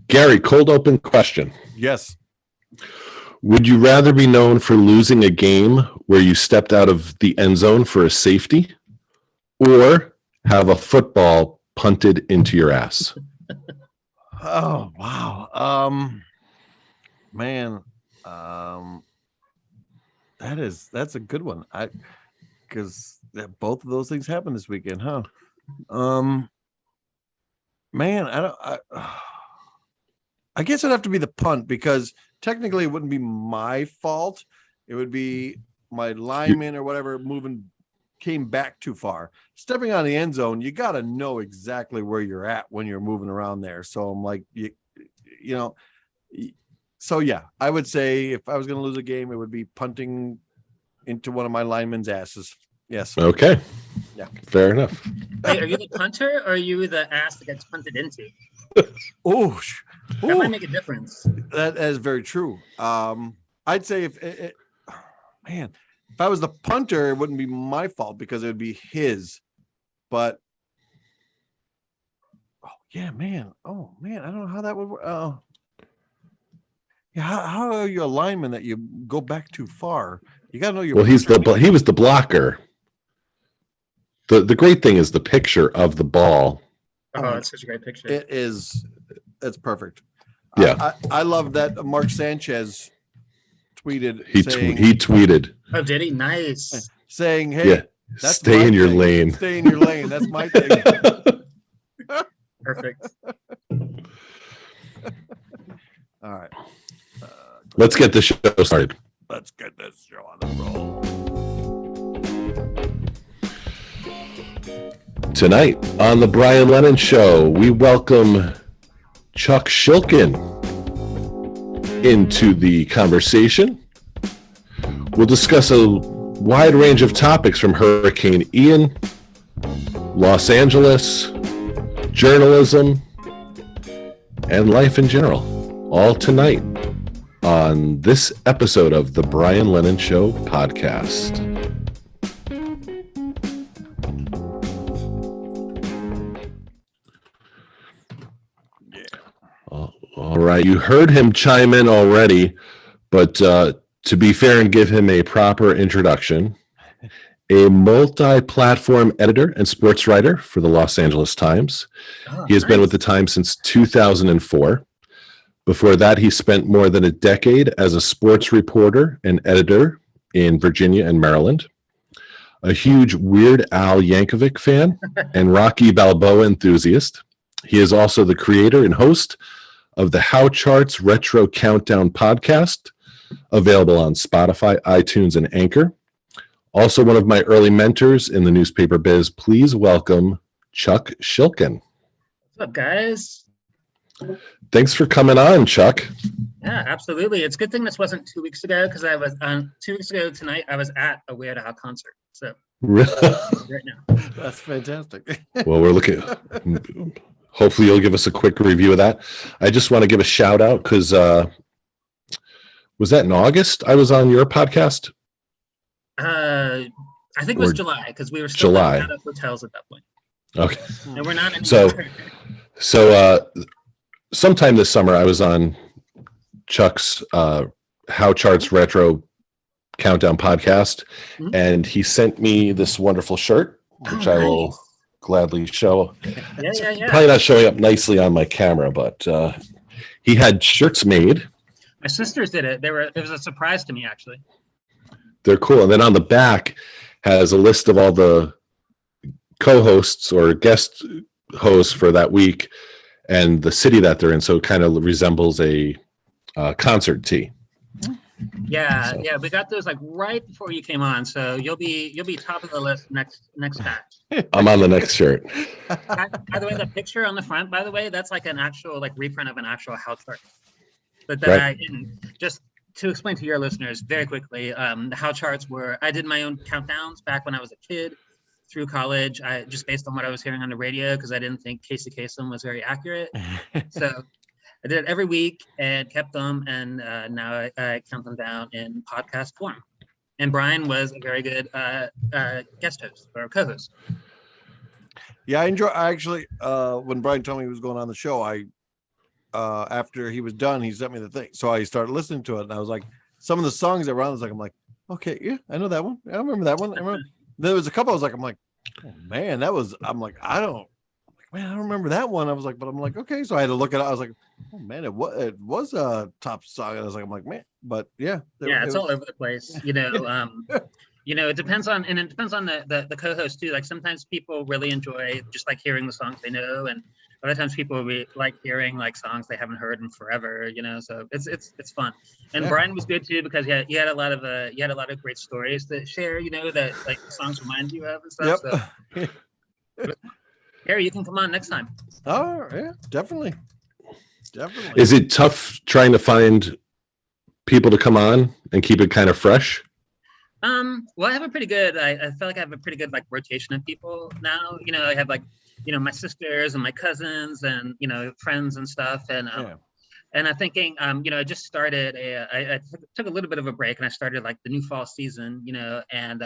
Gary, cold open question. Yes. Would you rather be known for losing a game where you stepped out of the end zone for a safety, or have a football punted into your ass? Oh, wow. Man, that's a good one. Because both of those things happened this weekend, huh? Man, I guess it'd have to be the punt, because technically it wouldn't be my fault. It would be my lineman or whatever came back too far. Stepping on the end zone, you got to know exactly where you're at when you're moving around there. So I'm like, so yeah, I would say if I was going to lose a game, it would be punting into one of my linemen's asses. Yes. Okay. Yeah. Fair enough. Wait, are you the punter or are you the ass that gets punted into? Oh, that might make a difference. That is very true. I'd say if I was the punter, it wouldn't be my fault because it would be his. But I don't know how that would work. How are you a lineman that you go back too far? You got to know your. Well, he was the blocker. The great thing is the picture of the ball. Oh, that's such a great picture. It is. It's perfect. Yeah. I love that Mark Sanchez tweeted. He tweeted. Oh, did he? Nice. Saying, hey, yeah, stay in your lane. Stay in your lane. That's my thing. Perfect. All right. Let's get the show started. Let's get this show on the roll. Tonight on the Brian Lennon Show, we welcome Chuck Schilken into the conversation. We'll discuss a wide range of topics from Hurricane Ian, Los Angeles, journalism, and life in general, all tonight on this episode of the Brian Lennon Show podcast. All right, you heard him chime in already, but to be fair and give him a proper introduction, a multi-platform editor and sports writer for the Los Angeles Times. He has been with the Times since 2004. Before that, he spent more than a decade as a sports reporter and editor in Virginia and Maryland. A huge Weird Al Yankovic fan and Rocky Balboa enthusiast. He is also the creator and host of the How Charts Retro Countdown podcast, available on Spotify, iTunes, and Anchor. Also one of my early mentors in the newspaper biz. Please welcome Chuck Schilken. What's up, guys? Thanks for coming on, Chuck. Yeah, absolutely. It's a good thing this wasn't 2 weeks ago, because I was 2 weeks ago tonight. I was at a Weird Al concert. So really? Right now. That's fantastic. Well, we're looking. Hopefully, you'll give us a quick review of that. I just want to give a shout out because was that in August? I was on your podcast. I think it was July, because we were still out of hotels at that point. Okay. No, we're not anymore. So sometime this summer, I was on Chuck's How Charts Retro Countdown podcast, and he sent me this wonderful shirt, which I will gladly show. Yeah. Probably not showing up nicely on my camera, but he had shirts made. My sisters did it. It was a surprise to me, actually. They're cool. And then on the back has a list of all the co-hosts or guest hosts for that week and the city that they're in. So it kind of resembles a concert tee. Yeah, we got those like right before you came on, so you'll be top of the list next batch. I'm on the next shirt. By the way, the picture on the front, by the way, that's like an actual reprint of an actual How Chart. But right. Just to explain to your listeners very quickly, the How Charts I did my own countdowns back when I was a kid through college. I just based on what I was hearing on the radio, because I didn't think Casey Kasem was very accurate. So I did it every week and kept them, and now I count them down in podcast form. And Brian was a very good guest host or co-host. Yeah, I actually, when Brian told me he was going on the show, I after he was done, he sent me the thing. So I started listening to it, and I was like, some of the songs that were on, I'm like, okay, yeah, I know that one. I remember that one. There was a couple. I'm like, oh man, that was. I'm like, I don't remember that one. I was like, but I'm like, okay. So I had to look it up. I was like, oh man, it was a top song. I was like, I'm like, man, but yeah, it's all over the place. It depends on the co-host too. Like sometimes people really enjoy just like hearing the songs they know, and other times people like hearing like songs they haven't heard in forever. So it's fun. And Brian was good too because he had a lot of great stories to share. That like the songs remind you of and stuff. Yep. So Harry, you can come on next time. Oh yeah, definitely. Is it tough trying to find people to come on and keep it kind of fresh? Well, I have a pretty good, I feel like I have a pretty good like rotation of people now. I have like, my sisters and my cousins and, friends and stuff. And, and I'm thinking, I just started I took a little bit of a break and I started like the new fall season, and,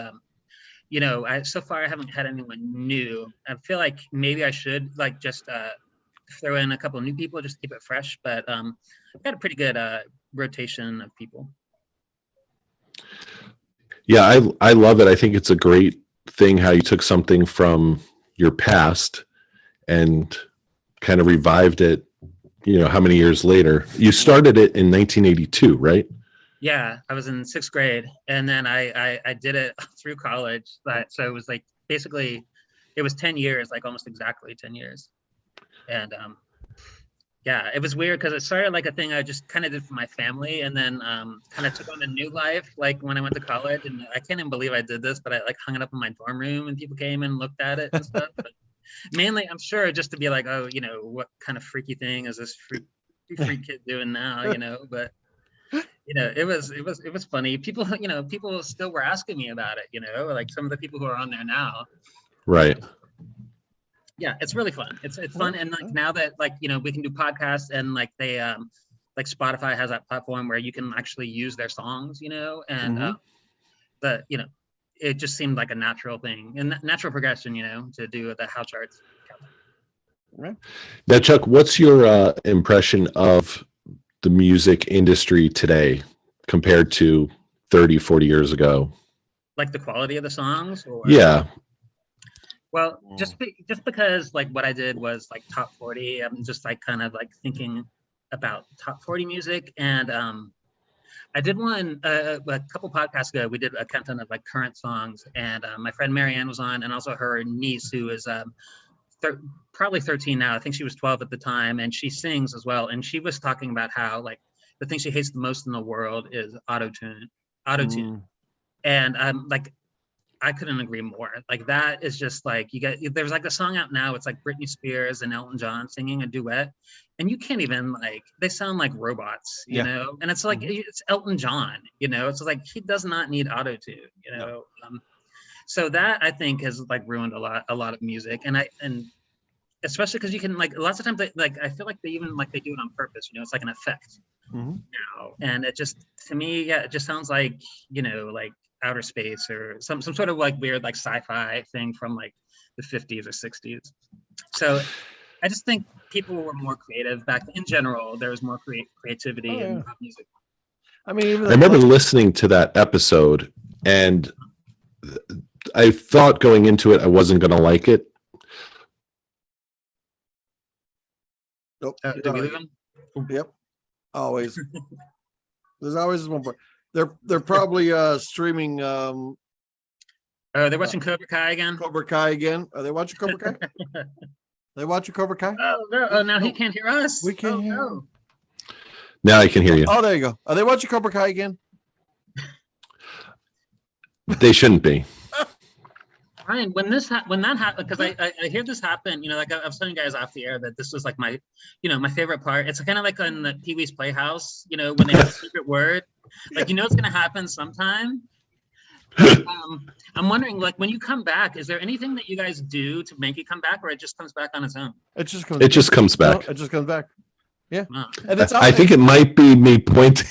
so far I haven't had anyone new. I feel like maybe I should like just, throw in a couple of new people, just keep it fresh. But, I've got a pretty good, rotation of people. Yeah, I love it. I think it's a great thing how you took something from your past and kind of revived it, how many years later? You started it in 1982, right? Yeah, I was in 6th grade, and then I did it through college. So it was like basically, it was 10 years, like almost exactly 10 years. And yeah, it was weird because it started like a thing I just kind of did for my family, and then kind of took on a new life like when I went to college. And I can't even believe I did this, but I like hung it up in my dorm room and people came and looked at it and stuff. But mainly, I'm sure just to be like, oh, what kind of freaky thing is this freak kid doing now? But it was funny. People, people still were asking me about it. Like some of the people who are on there now. Right. Yeah, it's really fun. It's fun, and like now that like we can do podcasts and like they like Spotify has that platform where you can actually use their songs, and it just seemed like a natural thing and natural progression, to do the How Charts. Right. Now, Chuck, what's your impression of the music industry today compared to 30, 40 years ago? Like the quality of the songs? Or... Yeah. Well, just because like what I did was like top 40, I'm just like kind of like thinking about top 40 music. And I did one a couple podcasts ago. We did a countdown of like current songs, and my friend Marianne was on, and also her niece, who is probably 13 now. I think she was 12 at the time, and she sings as well. And she was talking about how like the thing she hates the most in the world is auto-tune. And like, I couldn't agree more. Like that is just like there's like a song out now. It's like Britney Spears and Elton John singing a duet, and you can't even like, they sound like robots, you know. And it's like it's Elton John, It's like he does not need auto-tune, No. So that I think has like ruined a lot of music, and especially because you can like lots of times like I feel like they even like they do it on purpose, It's like an effect now, and it just to me, it just sounds like like outer space or some sort of like weird like sci-fi thing from like the 50s or 60s. So I just think people were more creative back in general. There was more creativity in pop music. I mean, I remember listening to that episode, and I thought going into it I wasn't going to like it. Nope. Did we leave him? Yep. Always. There's always one part. They're probably streaming. They're watching Cobra Kai again. Are they watching Cobra Kai? They watching Cobra Kai? Oh no! Oh, now he can't hear us. We can't hear him. Now I can hear you. Oh, there you go. Are they watching Cobra Kai again? They shouldn't be. Ryan, when that happened, because I hear this happen, like I was telling you guys off the air that this was like my, my favorite part. It's kind of like on the Pee-wee's Playhouse, when they have a secret word, like it's gonna happen sometime. I'm wondering, like, when you come back, is there anything that you guys do to make it come back, or it just comes back on its own? It just comes back. No, it just comes back. Yeah. Wow. And it's I think it might be me pointing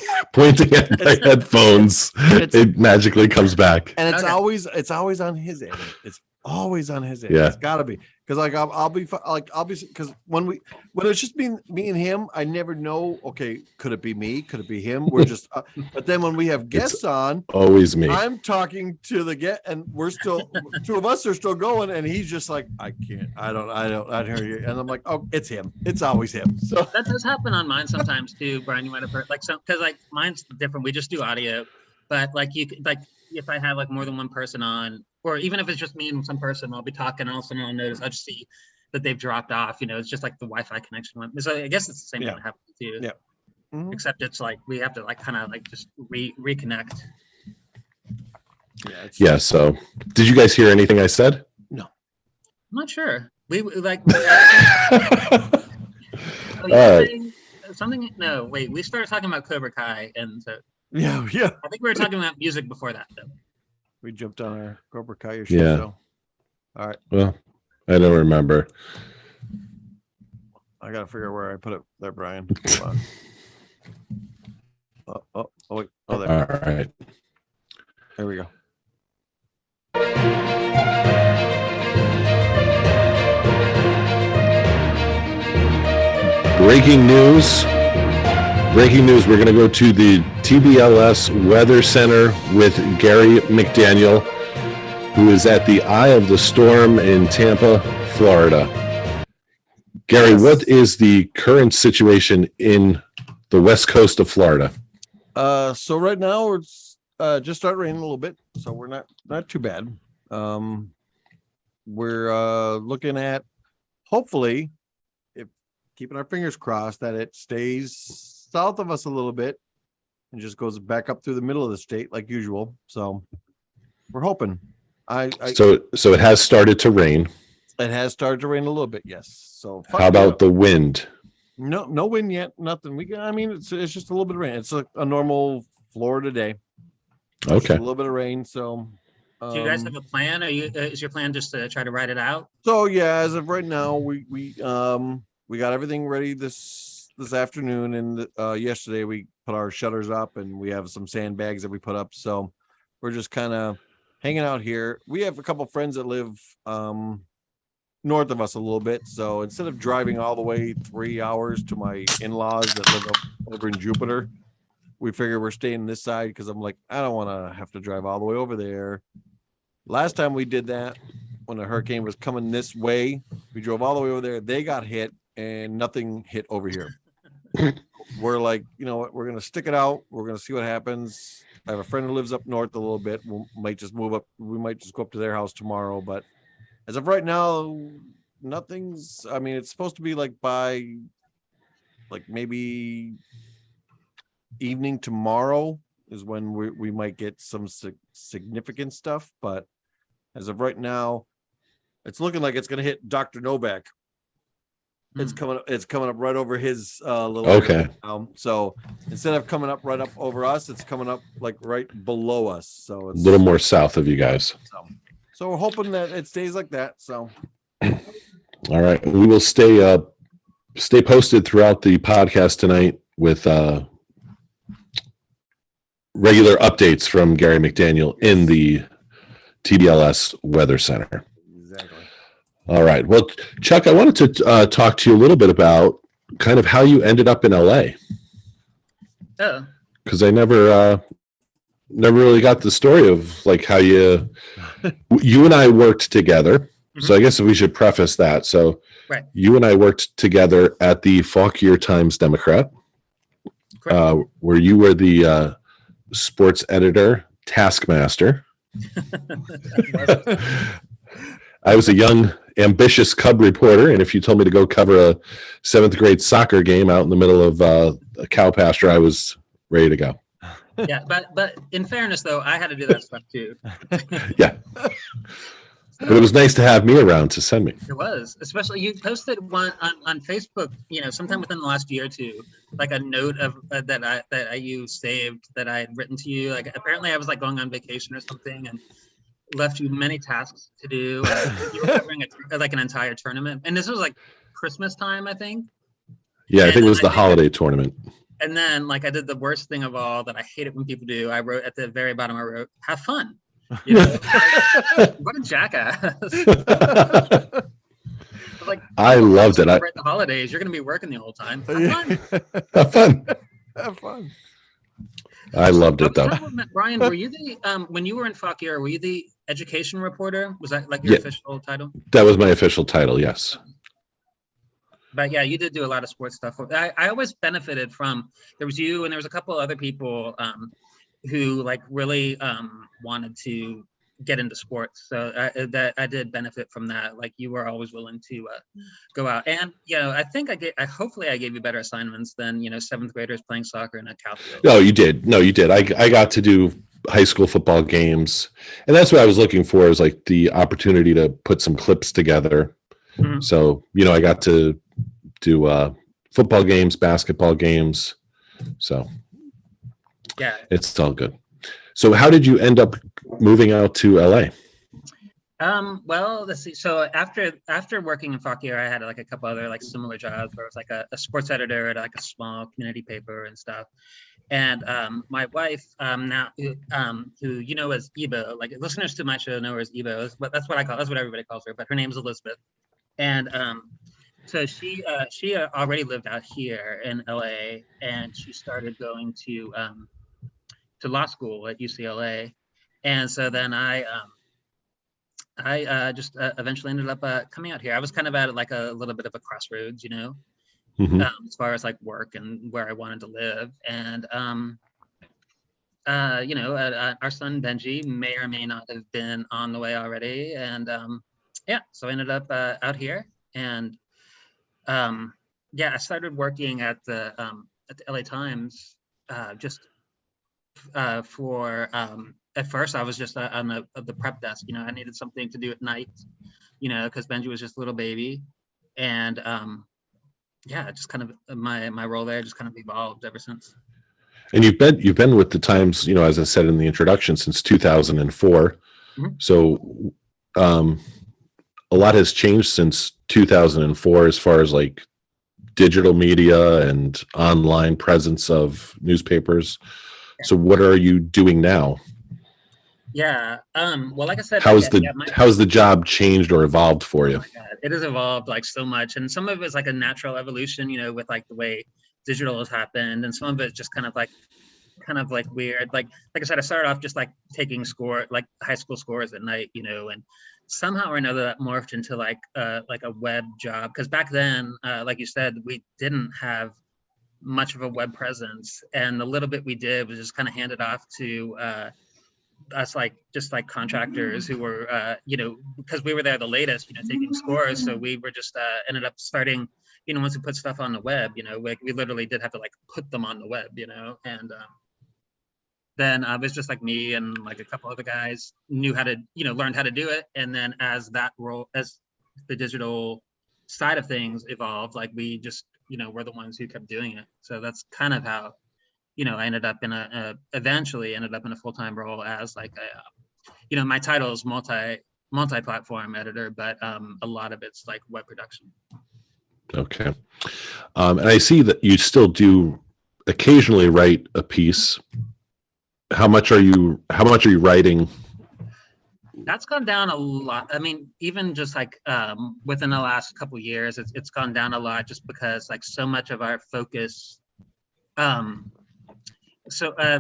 at my headphones. It magically comes back. And it's always on his end. It's always on his end. Yeah. It's got to be because like I'll be because when it's just me and him, I never know. Okay, could it be me? Could it be him? We're just. But then when we have guests on, always me. I'm talking to the guest, and we're still two of us are still going, and he's just like, I can't. I hear you, and I'm like, oh, it's him. It's always him. So that does happen on mine sometimes too, Brian. You might have heard like some because like mine's different. We just do audio, but like if I have like more than one person on. Or even if it's just me and some person, I'll be talking, and all of a sudden I'll notice, I'll just see that they've dropped off. It's just like the Wi-Fi connection went. So I guess it's the same thing that happens to you. Yeah. Mm-hmm. Except it's like we have to like kind of like just reconnect. Yeah. So, did you guys hear anything I said? No. I'm not sure. We like. Something. No, wait. We started talking about Cobra Kai, and so. Yeah. I think we were talking about music before that, though. We jumped on our Cobra Kai show. Yeah. So. All right. Well, I don't remember. I gotta figure out where I put it there, Brian. Hold on. Wait. Oh, there. All right. There we go. Breaking news. We're going to go to the TBLS Weather Center with Gary McDaniel, who is at the eye of the storm in Tampa, Florida. Gary, Yes. What is the current situation in the west coast of Florida? So right now it's just started raining a little bit, so we're not too bad. We're looking at hopefully, if keeping our fingers crossed, that it stays south of us a little bit and just goes back up through the middle of the state like usual. So we're hoping. So it has started to rain. It has started to rain a little bit, yes. So How about the wind? no wind yet, nothing. It's just a little bit of rain. It's a normal Florida day. Just Okay. a little bit of rain. So Do you guys have a plan? Is your plan just to try to ride it out? So yeah, as of right now, we got everything ready this afternoon, and yesterday we put our shutters up, and we have some sandbags that we put up. So we're just kind of hanging out here. We have a couple friends that live north of us a little bit. So instead of driving all the way 3 hours to my in-laws that live over in Jupiter, we figure we're staying this side because I'm like, I don't want to have to drive all the way over there. Last time we did that, when the hurricane was coming this way, we drove all the way over there. They got hit, and nothing hit over here. We're like, you know what? We're going to stick it out. We're going to see what happens. I have a friend who lives up north a little bit. We might just move up. We might just go up to their house tomorrow. But as of right now, nothing's, it's supposed to be like by like maybe evening tomorrow is when we might get some significant stuff. But as of right now, it's looking like it's going to hit Dr. Novak. It's coming up right over his little Okay. area. So instead of coming up right up over us, it's coming up like right below us. So it's A little more south of you guys. So we're hoping that it stays like that. So All right. We will stay posted throughout the podcast tonight with regular updates from Gary McDaniel in the TBLS Weather Center. exactly. All right. Well, Chuck, I wanted to talk to you a little bit about kind of how you ended up in LA, Oh, because I never really got the story of like how you and I worked together. So I guess we should preface that. So right. you and I worked together at the Fauquier Times Democrat, where you were the sports editor, taskmaster. I was a young, ambitious Cub reporter, and if you told me to go cover a 7th grade soccer game out in the middle of a cow pasture, I was ready to go. Yeah, but in fairness, though, I had to do that stuff too. Yeah. But it was nice to have me around to send me. It was, especially you posted one on Facebook, sometime within the last year or two, like a note of that you saved that I had written to you. Like apparently I was like going on vacation or something and left you many tasks to do. You were covering like an entire tournament, and this was like Christmas time, I think. Yeah, I think it was the holiday tournament. And then like I did the worst thing of all that I hate it when people do. I wrote at the very bottom, I wrote, "Have fun." You know, like, what a jackass. Like, I loved it. Celebrate the holidays. You're going to be working the whole time. Have fun. Have fun. Have fun. I loved it though. Brian, were you the when you were in Fauquier, were you the education reporter? Was that like your official title? That was my official title, yes. But yeah, you did do a lot of sports stuff. I always benefited from, there was you and there was a couple other people who like really wanted to get into sports. So I did benefit from that. Like you were always willing to go out. And, you know, I think hopefully I gave you better assignments than, you know, 7th graders playing soccer in a cow field. No, you did. No, you did. I got to do high school football games. And that's what I was looking for, is like the opportunity to put some clips together. Mm-hmm. So, you know, I got to do football games, basketball games. So yeah, it's all good. So how did you end up moving out to LA? Well, let's see. So after working in Fauquier, I had like a couple other like similar jobs where I was like a sports editor at like a small community paper and stuff. And my wife now, who you know as Ebo, like listeners to my show know her as Ebo, but that's what everybody calls her. But her name's Elizabeth. And so she already lived out here in LA, and she started going to law school at UCLA. And so then I just eventually ended up coming out here. I was kind of at like a little bit of a crossroads, you know, mm-hmm. As far as like work and where I wanted to live. And, you know, our son Benji may or may not have been on the way already. And yeah, so I ended up out here. And yeah, I started working at the LA Times just for at first I was just on the prep desk. You know, I needed something to do at night, you know, because Benji was just a little baby. And yeah, just kind of my role there just kind of evolved ever since. And you've been with the Times, you know, as I said in the introduction, since 2004. Mm-hmm. So a lot has changed since 2004 as far as like digital media and online presence of newspapers. Yeah. So what are you doing now? Yeah. Well, like I said, how's the job changed or evolved for you? It has evolved like so much, and some of it is like a natural evolution, you know, with like the way digital has happened, and some of it just kind of like weird. Like I said, I started off just like taking high school scores at night, you know, and somehow or another that morphed into like a web job, because back then, like you said, we didn't have much of a web presence, and the little bit we did was just kind of handed off to us, like just like contractors who were you know, because we were there the latest, you know, taking scores, so we were just ended up starting, you know, once we put stuff on the web, you know, we literally did have to like put them on the web, you know. And then it was just like me and like a couple other guys knew how to, you know, learned how to do it. And then as the digital side of things evolved, like we just, you know, we're the ones who kept doing it. So that's kind of how, you know, I eventually ended up in a full-time role as like you know, my title is multi-platform editor, but a lot of it's like web production. Okay. And I see that you still do occasionally write a piece. How much are you writing? That's gone down a lot. I mean, even just like within the last couple of years, it's gone down a lot, just because like so much of our focus,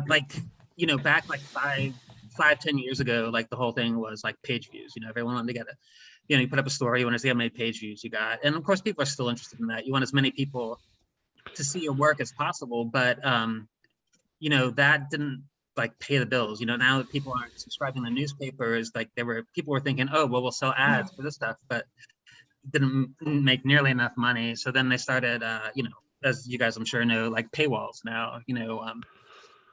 like, you know, back like 5-10 years ago, like the whole thing was like page views. You know, everyone wanted to get you know, you put up a story, you want to see how many page views you got, and of course people are still interested in that. You want as many people to see your work as possible, but you know, that didn't like pay the bills. You know, now that people aren't subscribing to newspapers, like people were thinking, oh well, we'll sell ads for this stuff, but didn't make nearly enough money. So then they started you know, as you guys I'm sure know, like paywalls now. You know,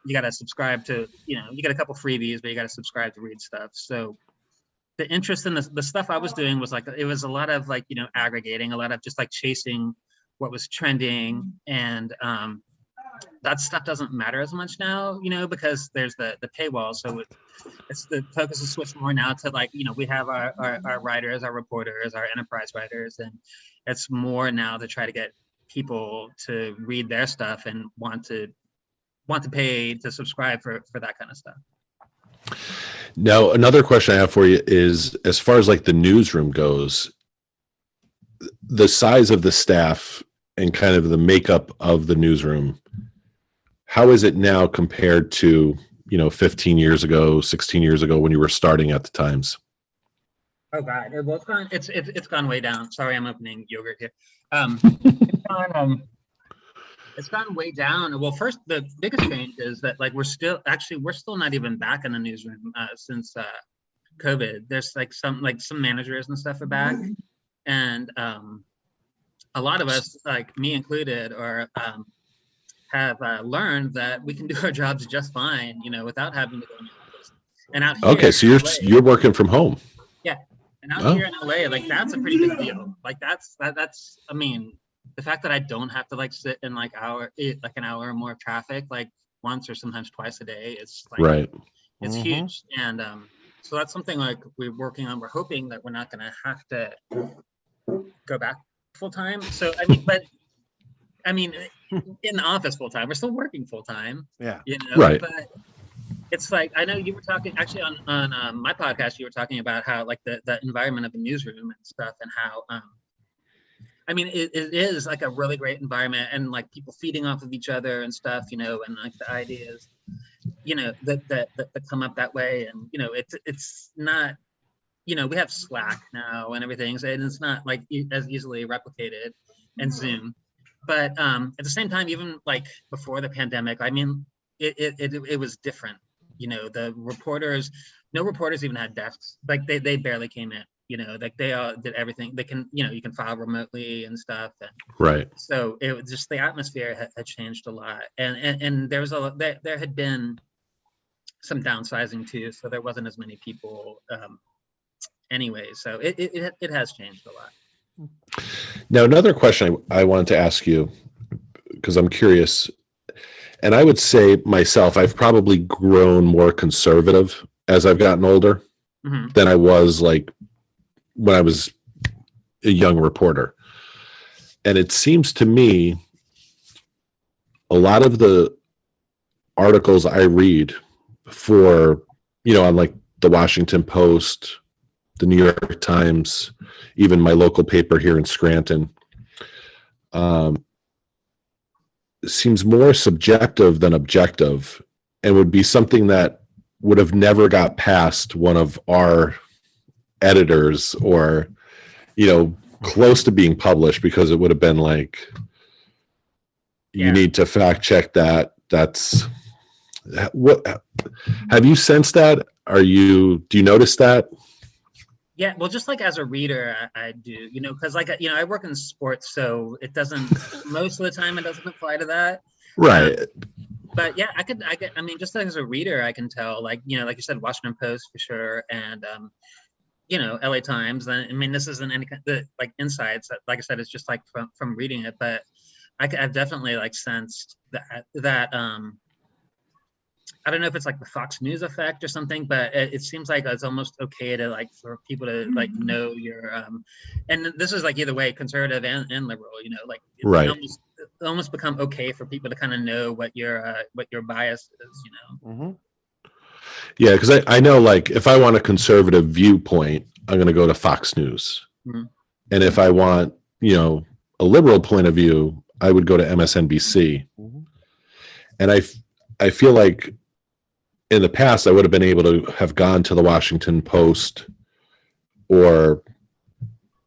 you got to subscribe to, you know, you get a couple freebies, but you got to subscribe to read stuff. So the interest in the stuff I was doing was like, it was a lot of like, you know, aggregating, a lot of just like chasing what was trending. And that stuff doesn't matter as much now, you know, because there's the paywall. So it's the focus is switched more now to like, you know, we have our writers, our reporters, our enterprise writers, and it's more now to try to get people to read their stuff and want to pay to subscribe for that kind of stuff. Now, another question I have for you is, as far as like the newsroom goes, the size of the staff and kind of the makeup of the newsroom, how is it now compared to, 15 years ago, 16 years ago when you were starting at the Times? Oh God, it's gone way down. Sorry, I'm opening yogurt here. It's gone way down. Well, first, the biggest change is that like we're still not even back in the newsroom since COVID. There's like some managers and stuff are back, and a lot of us, like me included, have learned that we can do our jobs just fine, without having to go in the office. And out here, okay, so you're working from home. Yeah, and out here in LA, like that's a pretty big deal. Like that's I mean, the fact that I don't have to like sit in like an hour or more of traffic like once or sometimes twice a day, it's like Right. It's huge. And so that's something like we're working on. We're hoping that we're not going to have to go back full time. So I mean, in the office full time, we're still working full time. Yeah. Right. But it's like, I know you were talking actually on my podcast, you were talking about how like the environment of the newsroom and stuff, and how I mean, it is like a really great environment, and like people feeding off of each other and stuff, and like the ideas, that come up that way. And, it's not, we have Slack now and everything, and it's not like as easily replicated, and Zoom. But at the same time, even like before the pandemic, I mean, it was different. The reporters, no reporters even had desks. Like they barely came in. Like they all did everything. They can, you can file remotely and stuff. And right. So it was just the atmosphere had changed a lot, and there was there had been some downsizing too. So there wasn't as many people anyway. So it has changed a lot. Now, another question I wanted to ask you, because I'm curious, and I would say myself, I've probably grown more conservative as I've gotten older than I was like when I was a young reporter. And it seems to me a lot of the articles I read for, on like the Washington Post, the New York Times, even my local paper here in Scranton, seems more subjective than objective, and would be something that would have never got past one of our editors, or close to being published, because it would have been like, you need to fact check that. That's what. Have you sensed that? Do you notice that? Yeah, well, just like as a reader, I do, because like, I work in sports, so it doesn't, most of the time it doesn't apply to that. Right. But yeah, I mean, just as a reader, I can tell, like, like you said, Washington Post for sure. And, LA Times. And I mean, this isn't any kind of like insights that, like I said, it's just like from reading it, but I've definitely like sensed that I don't know if it's like the Fox News effect or something, but it seems like it's almost okay to like for people to like know your and this is like either way, conservative and liberal, like right. It almost become okay for people to kind of know what your bias is, Yeah, because I know, like, if I want a conservative viewpoint, I'm going to go to Fox News. And if I want, a liberal point of view, I would go to MSNBC. And I feel like in the past, I would have been able to have gone to the Washington Post or,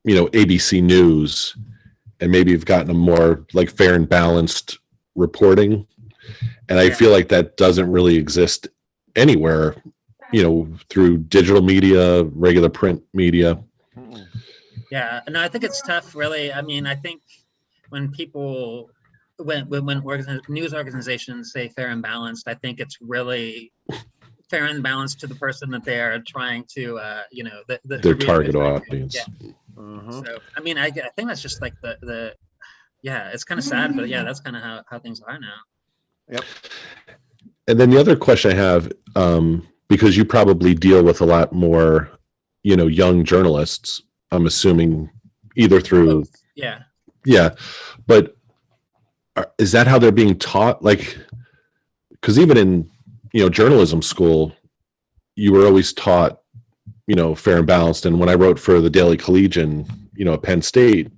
ABC News, and maybe have gotten a more like fair and balanced reporting. And I feel like that doesn't really exist anywhere, through digital media, regular print media. Yeah, no, I think it's tough, really. I mean, I think when people, when news organizations say fair and balanced, I think it's really fair and balanced to the person that they are trying to, their target audience. Yeah. So, I mean, I think that's just like yeah, it's kind of sad, but yeah, that's kind of how things are now. Yep. And then the other question I have, because you probably deal with a lot more, young journalists, I'm assuming, either through. Yeah. Yeah. But is that how they're being taught? Like, because even in, journalism school, you were always taught, fair and balanced. And when I wrote for the Daily Collegian, at Penn State,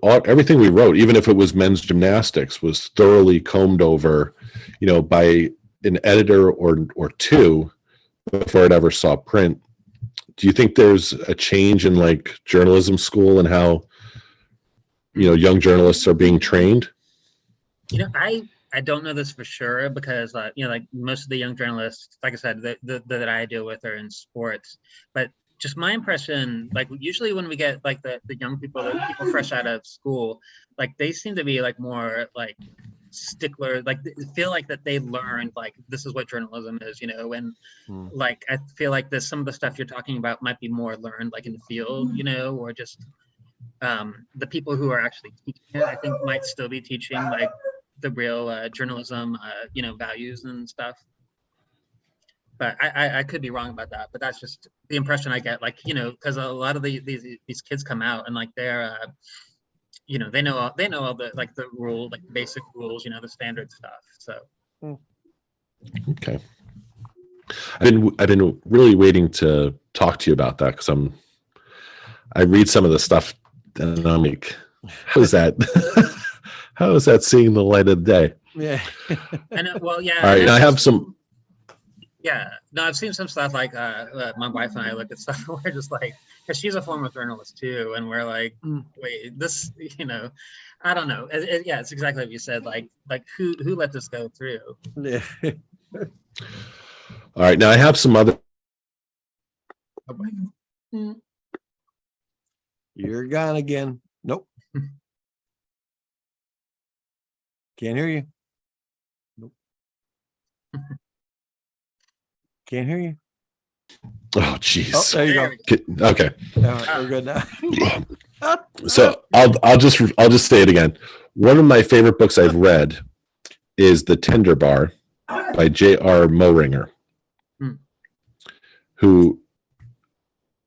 everything we wrote, even if it was men's gymnastics, was thoroughly combed over, by an editor or two before it ever saw print. Do you think there's a change in like journalism school and how, young journalists are being trained? I don't know this for sure because, like most of the young journalists, like I said, that I deal with are in sports. But just my impression, like usually when we get like the young people, the people fresh out of school, like they seem to be like more like stickler, like they feel like that they learned like this is what journalism is, and like I feel like there's some of the stuff you're talking about might be more learned like in the field, or just the people who are actually teaching it, I think might still be teaching like the real journalism, values and stuff. But I could be wrong about that. But that's just the impression I get. Like, because a lot of these kids come out and like they're, they know all the like the rule, like the basic rules, the standard stuff. So. Okay. I've been really waiting to talk to you about that because I read some of the stuff and I'm like, how is that? How is that seeing the light of day? Yeah. I know. Well, yeah. All right. I have some. Yeah. No, I've seen some stuff like my wife and I look at stuff. We're just like, because she's a former journalist too, and we're like, wait, this, I don't know. Yeah, it's exactly what you said. Like who let this go through? Yeah. All right. Now I have some other. You're gone again. Nope. Can't hear you. Nope. Can't hear you. Oh, jeez. Oh, there you go. Okay. We're good now. So I'll just say it again. One of my favorite books I've read is The Tender Bar by J.R. Moehringer, who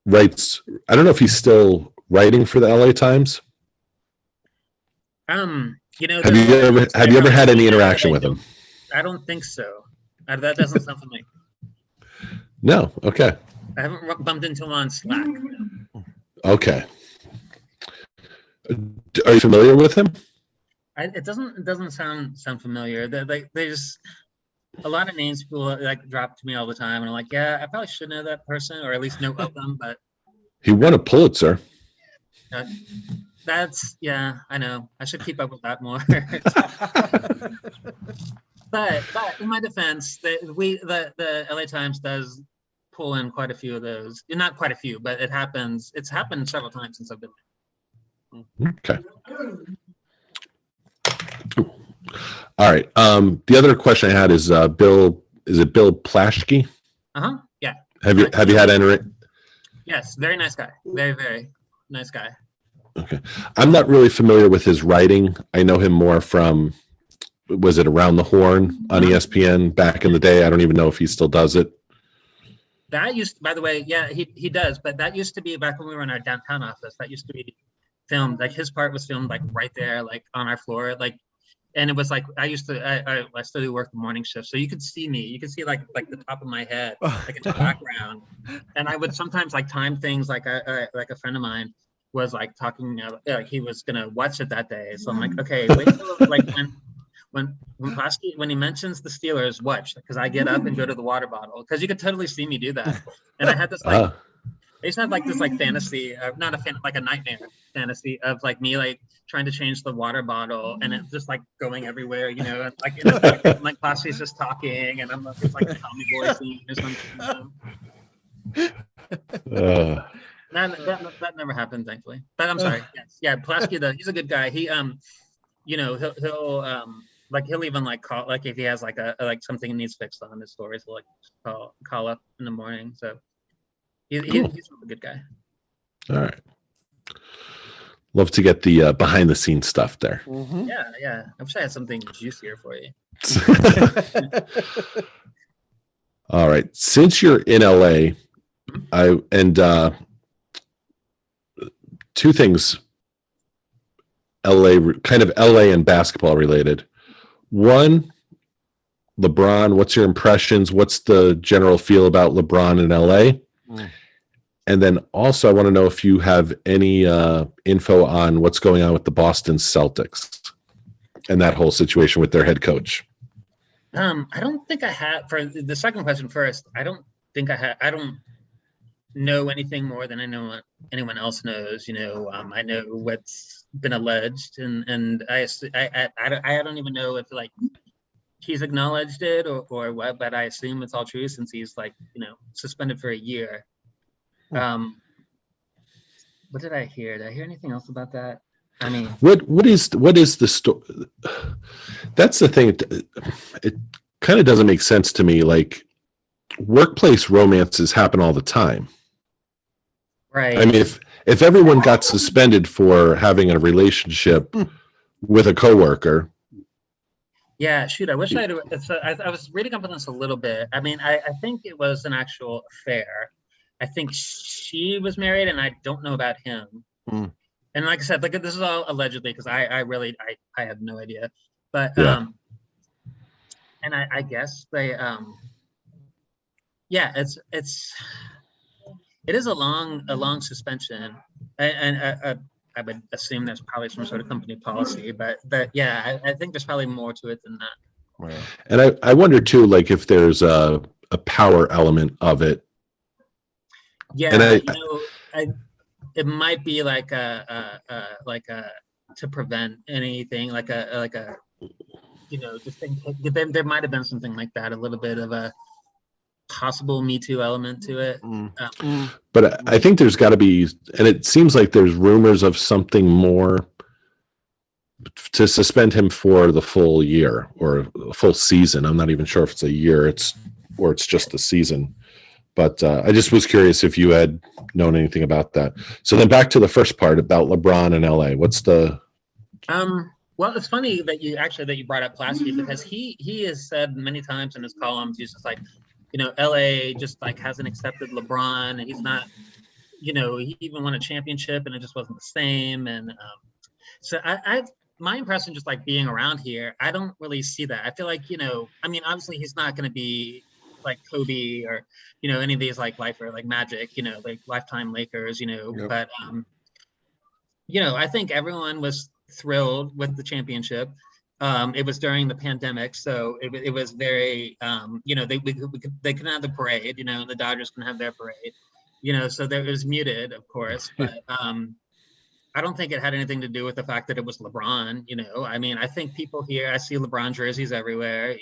writes. I don't know if he's still writing for the LA Times. Have you ever had any interaction with him? I don't think so. That doesn't sound familiar. No. Okay. I haven't bumped into him on Slack. Okay. Are you familiar with him? It doesn't sound familiar. They just a lot of names people like drop to me all the time, and I'm like, yeah, I probably should know that person or at least know of them. But he won a Pulitzer. Yeah, I know. I should keep up with that more. but in my defense, the LA Times does pull in quite a few of those. Not quite a few, but it happens. It's happened several times since I've been there. Okay. All right. The other question I had is Bill. Is it Bill Plaschke? Yeah. Have you had any? Yes. Very nice guy. Very, very nice guy. Okay. I'm not really familiar with his writing. I know him more from, was it Around the Horn on ESPN back in the day? I don't even know if he still does it. That used, by the way, yeah, he does. But that used to be back when we were in our downtown office. That used to be filmed, like his part was filmed like right there, like on our floor, like, and it was like I still do work the morning shift, so you could see me. You could see like the top of my head, like in the background, and I would sometimes like time things like a friend of mine was like talking, like he was gonna watch it that day. So I'm like, okay, wait till like when Plaschke, when he mentions the Steelers, watch, because I get up and go to the water bottle, because you could totally see me do that. And I had this like, I used to have like this like fantasy, like a nightmare fantasy of like me like trying to change the water bottle and it's just like going everywhere, and like in the back, like Plaschke's just talking and I'm it's like a Tommy Boy scene or something. That never happened, thankfully. But I'm sorry. Yes. Yeah, Plaschke, he's a good guy. He he'll even like call, like if he has like like something he needs fixed on his stories, he'll like call up in the morning. So he's a good guy. All right. Love to get the behind the scenes stuff there. Mm-hmm. Yeah. I wish I had something juicier for you. All right. Since you're in LA, two things, LA and basketball related. One, LeBron. What's your impressions? What's the general feel about LeBron in LA? And then also, I want to know if you have any info on what's going on with the Boston Celtics and that whole situation with their head coach. I don't think I have. For the second question first, I don't think I have. I don't know anything more than I know what anyone else knows. I know what's been alleged, and I don't even know if like he's acknowledged it or what, but I assume it's all true since he's like suspended for a year. What did I hear? Did I hear anything else about that? I mean, what is the story? That's the thing. It kind of doesn't make sense to me. Like, workplace romances happen all the time. Right. I mean, if everyone got suspended for having a relationship with a coworker. Yeah, shoot. I wish I was reading up on this a little bit. I mean, I think it was an actual affair. I think she was married, and I don't know about him. And like I said, like this is all allegedly because I really have no idea. But Yeah. And I guess they yeah, it is a long suspension, and I would assume there's probably some sort of company policy, but yeah, I think there's probably more to it than that. Wow. And I wonder too, like if there's a power element of it. Yeah, and it might be like a to prevent anything, like a just think there might have been something like that, a little bit of a possible Me Too element to it. But I think there's got to be, and it seems like there's rumors of something more to suspend him for the full year or a full season. I'm not even sure if it's a year, it's just a season. But I just was curious if you had known anything about that. So then back to the first part about LeBron and LA. What's the? Well, it's funny that you brought up Plaschke, because he has said many times in his columns, he's just like, LA just like hasn't accepted LeBron, and he's not, he even won a championship and it just wasn't the same. And so my impression, just like being around here, I don't really see that. I feel like, I mean, obviously he's not going to be like Kobe or, any of these like Life or like Magic, like Lifetime Lakers, Yep. But, I think everyone was thrilled with the championship. It was during the pandemic, so it was very, they couldn't have the parade, the Dodgers can have their parade, so it was muted, of course, but I don't think it had anything to do with the fact that it was LeBron. I mean, I think people here, I see LeBron jerseys everywhere.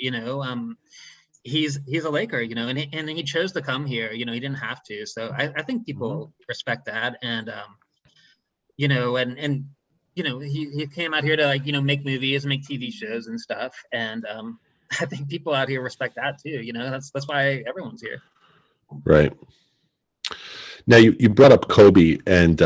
He's a Laker, and he chose to come here. He didn't have to, so I think people respect that, and and he came out here to like make movies, make TV shows and stuff, and I think people out here respect that too. That's why everyone's here. Right. Now you brought up Kobe, and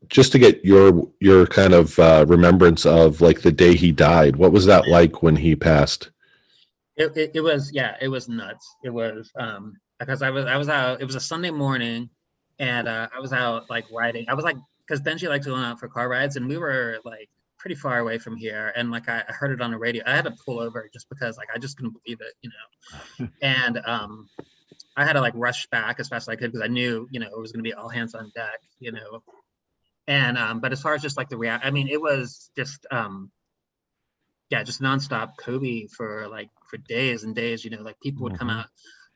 just to get your kind of remembrance of like the day he died, what was that like when he passed? It was nuts. It was because I was out. It was a Sunday morning, and I was out like riding. I was like, because Benji likes going out for car rides, and we were like pretty far away from here, and like I heard it on the radio. I had to pull over just because like I just couldn't believe it, and I had to like rush back as fast as I could because I knew it was going to be all hands on deck, and but as far as just like the I mean, it was just just nonstop Kobe for days and days. Like people would come out.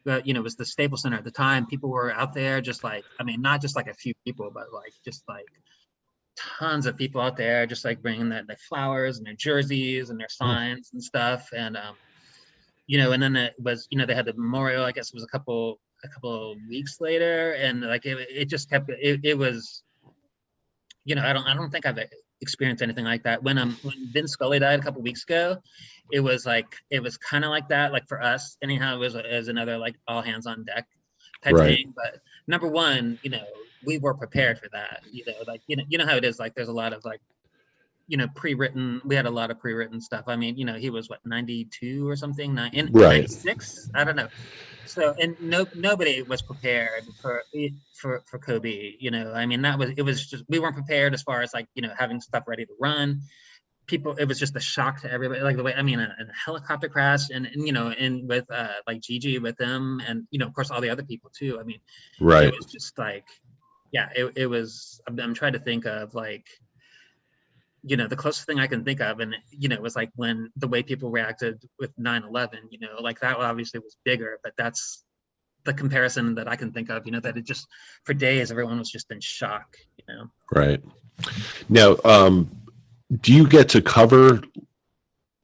It was the Staples Center at the time. People were out there just like, I mean, not just like a few people, but like just like tons of people out there, just like bringing their flowers and their jerseys and their signs and stuff. And and then it was, they had the memorial. I guess it was a couple weeks later, and like it just kept. It was, I don't think I've experienced anything like that. When Vin Scully died a couple weeks ago, it was kind of like that, like for us anyhow. It was as another like all hands on deck type thing. But number one, we were prepared for that. Like you know how it is. Like there's a lot of like pre-written. We had a lot of pre-written stuff. I mean, he was what 92 or something, 96. I don't know. So and nobody was prepared for Kobe. I mean, it was just we weren't prepared as far as like having stuff ready to run. people, it was just a shock to everybody, like the way, I mean, a helicopter crash and you know, and with like Gigi with them, and you know, of course all the other people too. I mean, Right. it was just like, yeah, it was, I'm trying to think of like, you know, the closest thing I can think of, and you know, it was like when the way people reacted with 9/11, you know, like that obviously was bigger, but that's the comparison that I can think of, you know, that it just, for days everyone was just in shock, you know. Right. Now, do you get to cover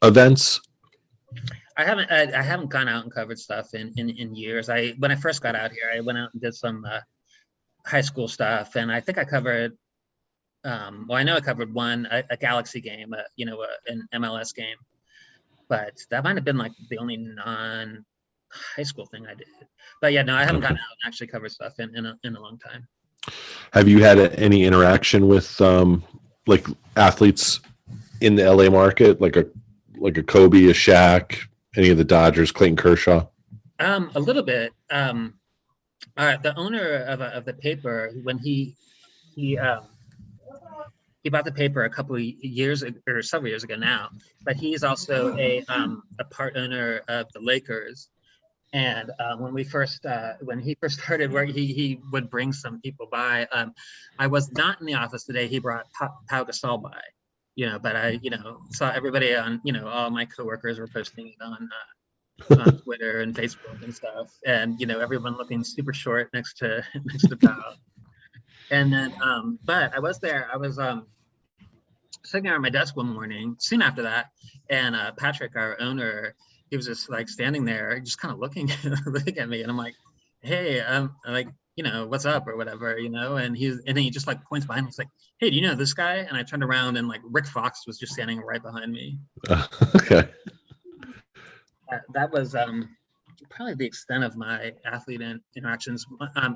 events? I haven't gone out and covered stuff in years. When I first got out here, I went out and did some high school stuff, and I think I covered, well, I know I covered a Galaxy game, you know, an MLS game, but that might have been like the only non-high school thing I did. But yeah, no, I haven't gotten out and actually covered stuff in a long time. Have you had any interaction with like athletes in the LA market, like a Kobe, a Shaq, any of the Dodgers, Clayton Kershaw? A little bit. The owner of the paper, when he bought the paper a couple of years or several years ago now, but he's also a part owner of the Lakers. And when he first started work, he would bring some people by. I was not in the office today. He brought Pau Gasol by, you know, but I, you know, saw everybody on, you know, all my coworkers were posting it on Twitter and Facebook and stuff, and you know, everyone looking super short next to Pau. And then, but I was there. I was sitting there at my desk one morning, soon after that, and Patrick, our owner, he was just like standing there, just kind of looking at me, and I'm like, "Hey, I'm like, you know, what's up or whatever, you know?" And then he just like points behind me. He's like, "Hey, do you know this guy?" And I turned around, and like Rick Fox was just standing right behind me. Okay. That was probably the extent of my athlete interactions.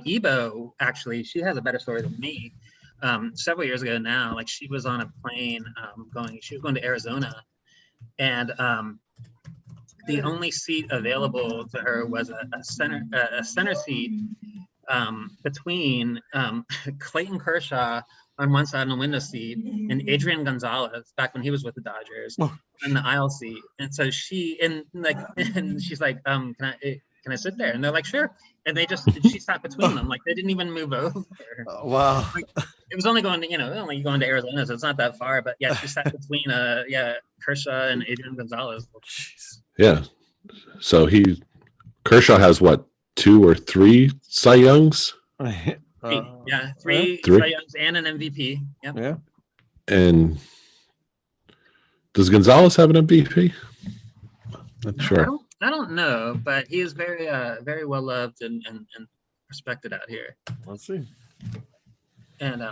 Ebo, actually, she has a better story than me. Several years ago now, like she was on a plane she was going to Arizona, and the only seat available to her was a center seat between Clayton Kershaw on one side in the window seat and Adrian Gonzalez back when he was with the Dodgers in the aisle seat. And so she's like, can I sit there? And they're like, sure. And she sat between them, like they didn't even move over. Wow. Like, it was only going to Arizona, so it's not that far. But yeah, she sat between Kershaw and Adrian Gonzalez. Jeez. Yeah. So Kershaw has what, 2 or 3 Cy Youngs? Three Cy Youngs and an MVP. Yep. Yeah. And does Gonzalez have an MVP? Not sure. I don't know, but he is very very well loved and respected out here. Let's see. And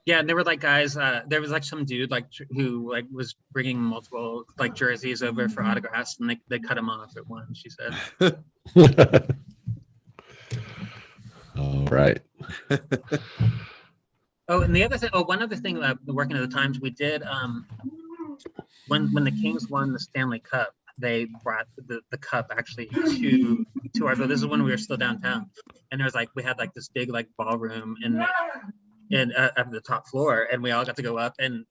yeah, there were like guys. There was like some dude like who like was bringing multiple like jerseys over for autographs, and they cut him off at one. She said. All right. Oh, and the other thing. Oh, one other thing. Working at the Times, we did. When the Kings won the Stanley Cup, they brought the cup actually to our. This is when we were still downtown, and there was like we had like this big like ballroom at the top floor, and we all got to go up and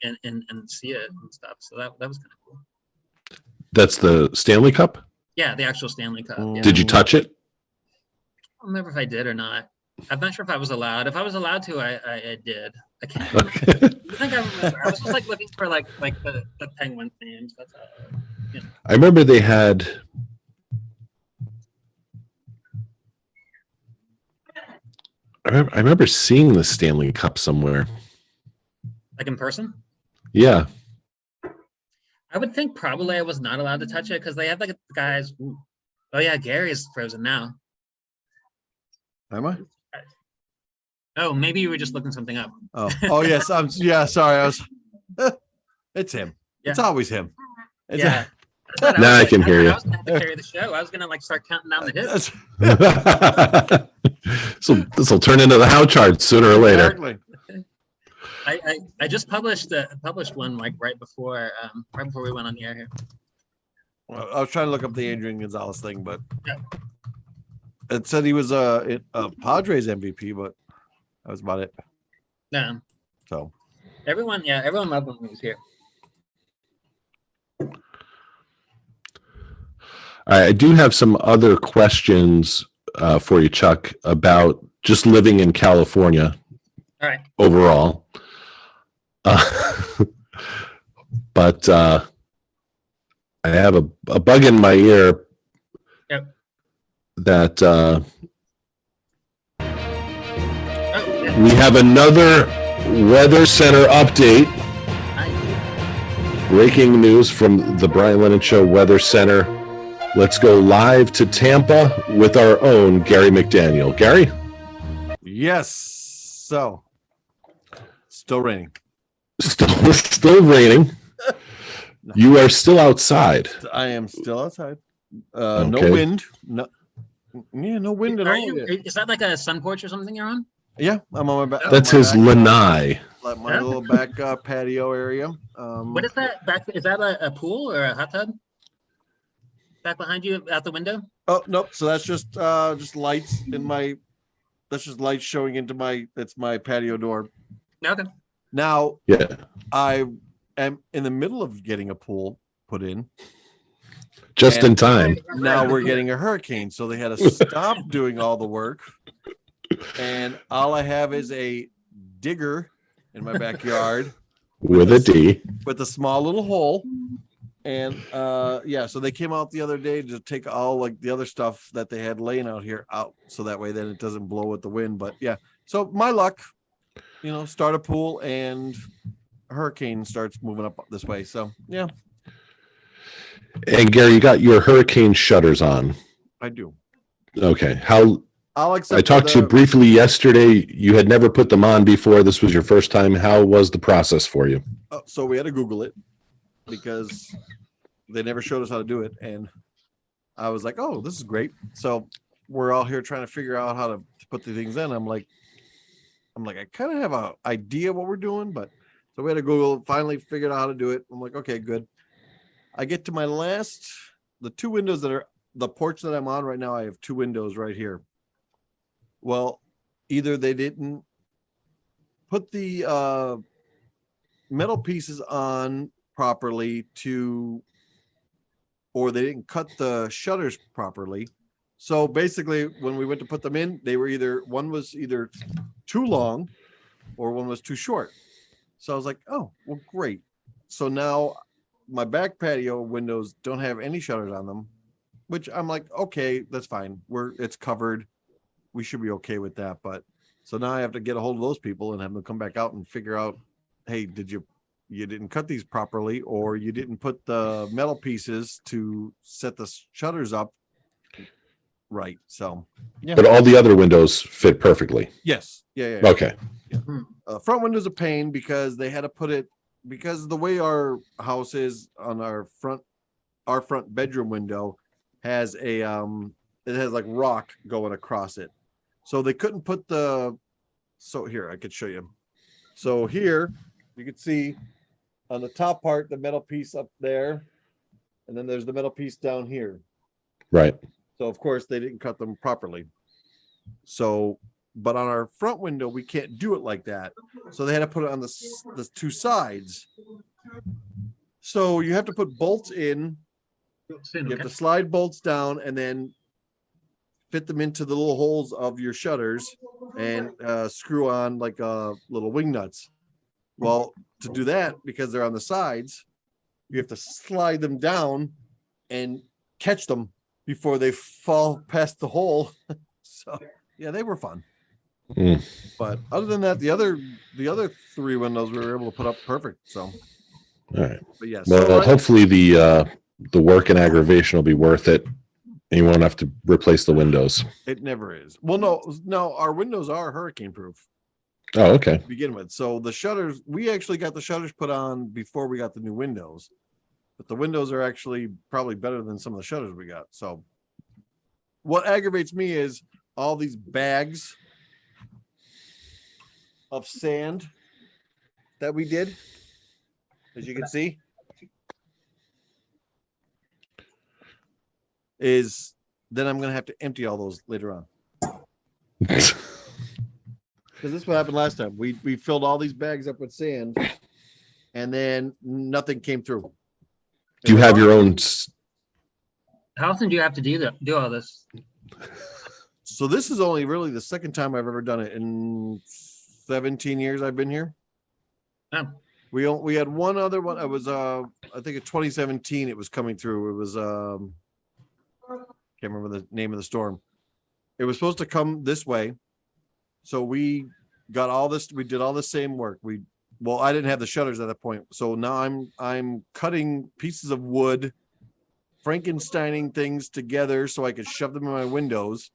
see it and stuff. So that was kind of cool. That's the Stanley Cup? Yeah, the actual Stanley Cup. Yeah. Did you touch it? I don't remember if I did or not. I'm not sure if I was allowed. If I was allowed to, I did. I can't. Okay. I think I remember. I was just like looking for like the Penguin names. That's all. You know. I remember they had. I remember seeing the Stanley Cup somewhere. Like in person? Yeah. I would think probably I was not allowed to touch it because they have like guys. Ooh. Oh yeah, Gary's frozen now. Am I? Oh, maybe you were just looking something up. Oh yes. Sorry. I was. It's him. Yeah. It's always him. Yeah. Now I can hear you. I was gonna have to carry the show. I was gonna like start counting down the hits. So this will turn into the how chart sooner or later. Exactly. I just published one like right before we went on the air here. Well, I was trying to look up the Adrian Gonzalez thing, but yeah. It said he was a Padres MVP, but that was about it. Yeah. So everyone loved when he was here. I do have some other questions for you, Chuck, about just living in California All right. overall. But I have a bug in my ear Yep. that Oh, yeah. we have another Weather Center update. Nice. Breaking news from the Brian Lennon Show Weather Center. Let's go live to Tampa with our own Gary McDaniel. Gary? Yes. So, still raining. Still raining. You are still outside. I am still outside. Okay. No wind. No wind at Are all. you? yet. Is that like a sun porch or something you're on? Yeah, I'm on my back. That's his lanai. Like my little back patio area. What is that back? Is that a pool or a hot tub? Back behind you, out the window. Oh nope. So that's just lights in my. That's just lights showing into my. That's my patio door. Okay. Now Yeah. I am in the middle of getting a pool put in. Just And in time. Now we're getting a hurricane, so they had to stop doing all the work. And all I have is a digger in my backyard With a D. with a small little hole. And so they came out the other day to take all like the other stuff that they had laying out here out, so that way then it doesn't blow with the wind. But yeah, so my luck, start a pool and a hurricane starts moving up this way. So yeah, And Gary, you got your hurricane shutters on. I do. Okay. I talked to you briefly yesterday. You had never put them on before. This was your first time. How was the process for you? So we had to Google it because they never showed us how to do it. And I was like, oh, this is great. So we're all here trying to figure out how to put the things in. I'm like, I kind of have an idea what we're doing, but so we had to Google, finally figured out how to do it. I'm like, okay, good. I get to the two windows that are the porch that I'm on right now. I have two windows right here. Well, either they didn't put the metal pieces on properly or they didn't cut the shutters properly. So basically when we went to put them in, one was either too long or one was too short. So I was like, oh, well, great. So now my back patio windows don't have any shutters on them, which I'm like, okay, that's fine. It's covered. We should be okay with that. But so now I have to get a hold of those people and have them come back out and figure out, hey, you didn't cut these properly, or you didn't put the metal pieces to set the shutters up right. So yeah. But all the other windows fit perfectly. Yes. Yeah. Okay. Front window's a pain because they had to put it, because the way our house is on our front bedroom window has it has like rock going across it. So they couldn't put so here, I could show you. So here you can see on the top part, the metal piece up there, and then there's the metal piece down here. Right. So of course they didn't cut them properly. So, but on our front window, we can't do it like that. So they had to put it on the two sides. So you have to put bolts in. You have to slide bolts down and then fit them into the little holes of your shutters and screw on like little wing nuts. Well, to do that, because they're on the sides, you have to slide them down and catch them before they fall past the hole. So yeah, they were fun. But other than that, the other three windows we were able to put up perfect. So all right. But yes. Well, hopefully the work and aggravation will be worth it, and you won't have to replace the windows. It never is. Well, no, our windows are hurricane proof. Oh, okay. To begin with. So the shutters, we actually got the shutters put on before we got the new windows. But the windows are actually probably better than some of the shutters we got. So what aggravates me is all these bags of sand that we did, as you can see, is then I'm going to have to empty all those later on. Because this is what happened last time. We filled all these bags up with sand, and then nothing came through. Do you have your own? How often do you have to do all this? So this is only really the second time I've ever done it in 17 years I've been here. Oh. We had one other one. It was I think in 2017 it was coming through. It was can't remember the name of the storm. It was supposed to come this way. So we got all this, we did all the same work. I didn't have the shutters at that point. So now I'm cutting pieces of wood, Frankensteining things together so I could shove them in my windows.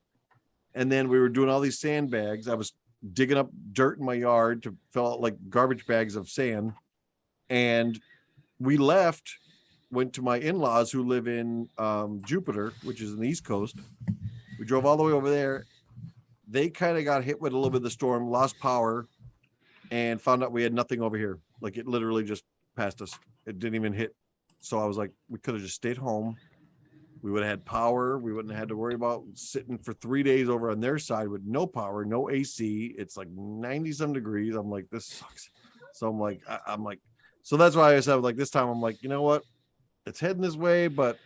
And then we were doing all these sandbags. I was digging up dirt in my yard to fill out like garbage bags of sand. And we went to my in-laws who live in Jupiter, which is in the East Coast. We drove all the way over there. They kind of got hit with a little bit of the storm, lost power, and found out we had nothing over here. Like it literally just passed us. It didn't even hit. So I was like, we could have just stayed home. We would have had power. We wouldn't have had to worry about sitting for 3 days over on their side with no power, no AC. It's like 90-some degrees. I'm like, this sucks. So I'm like, so that's why I said like this time I'm like, you know what? It's heading this way, but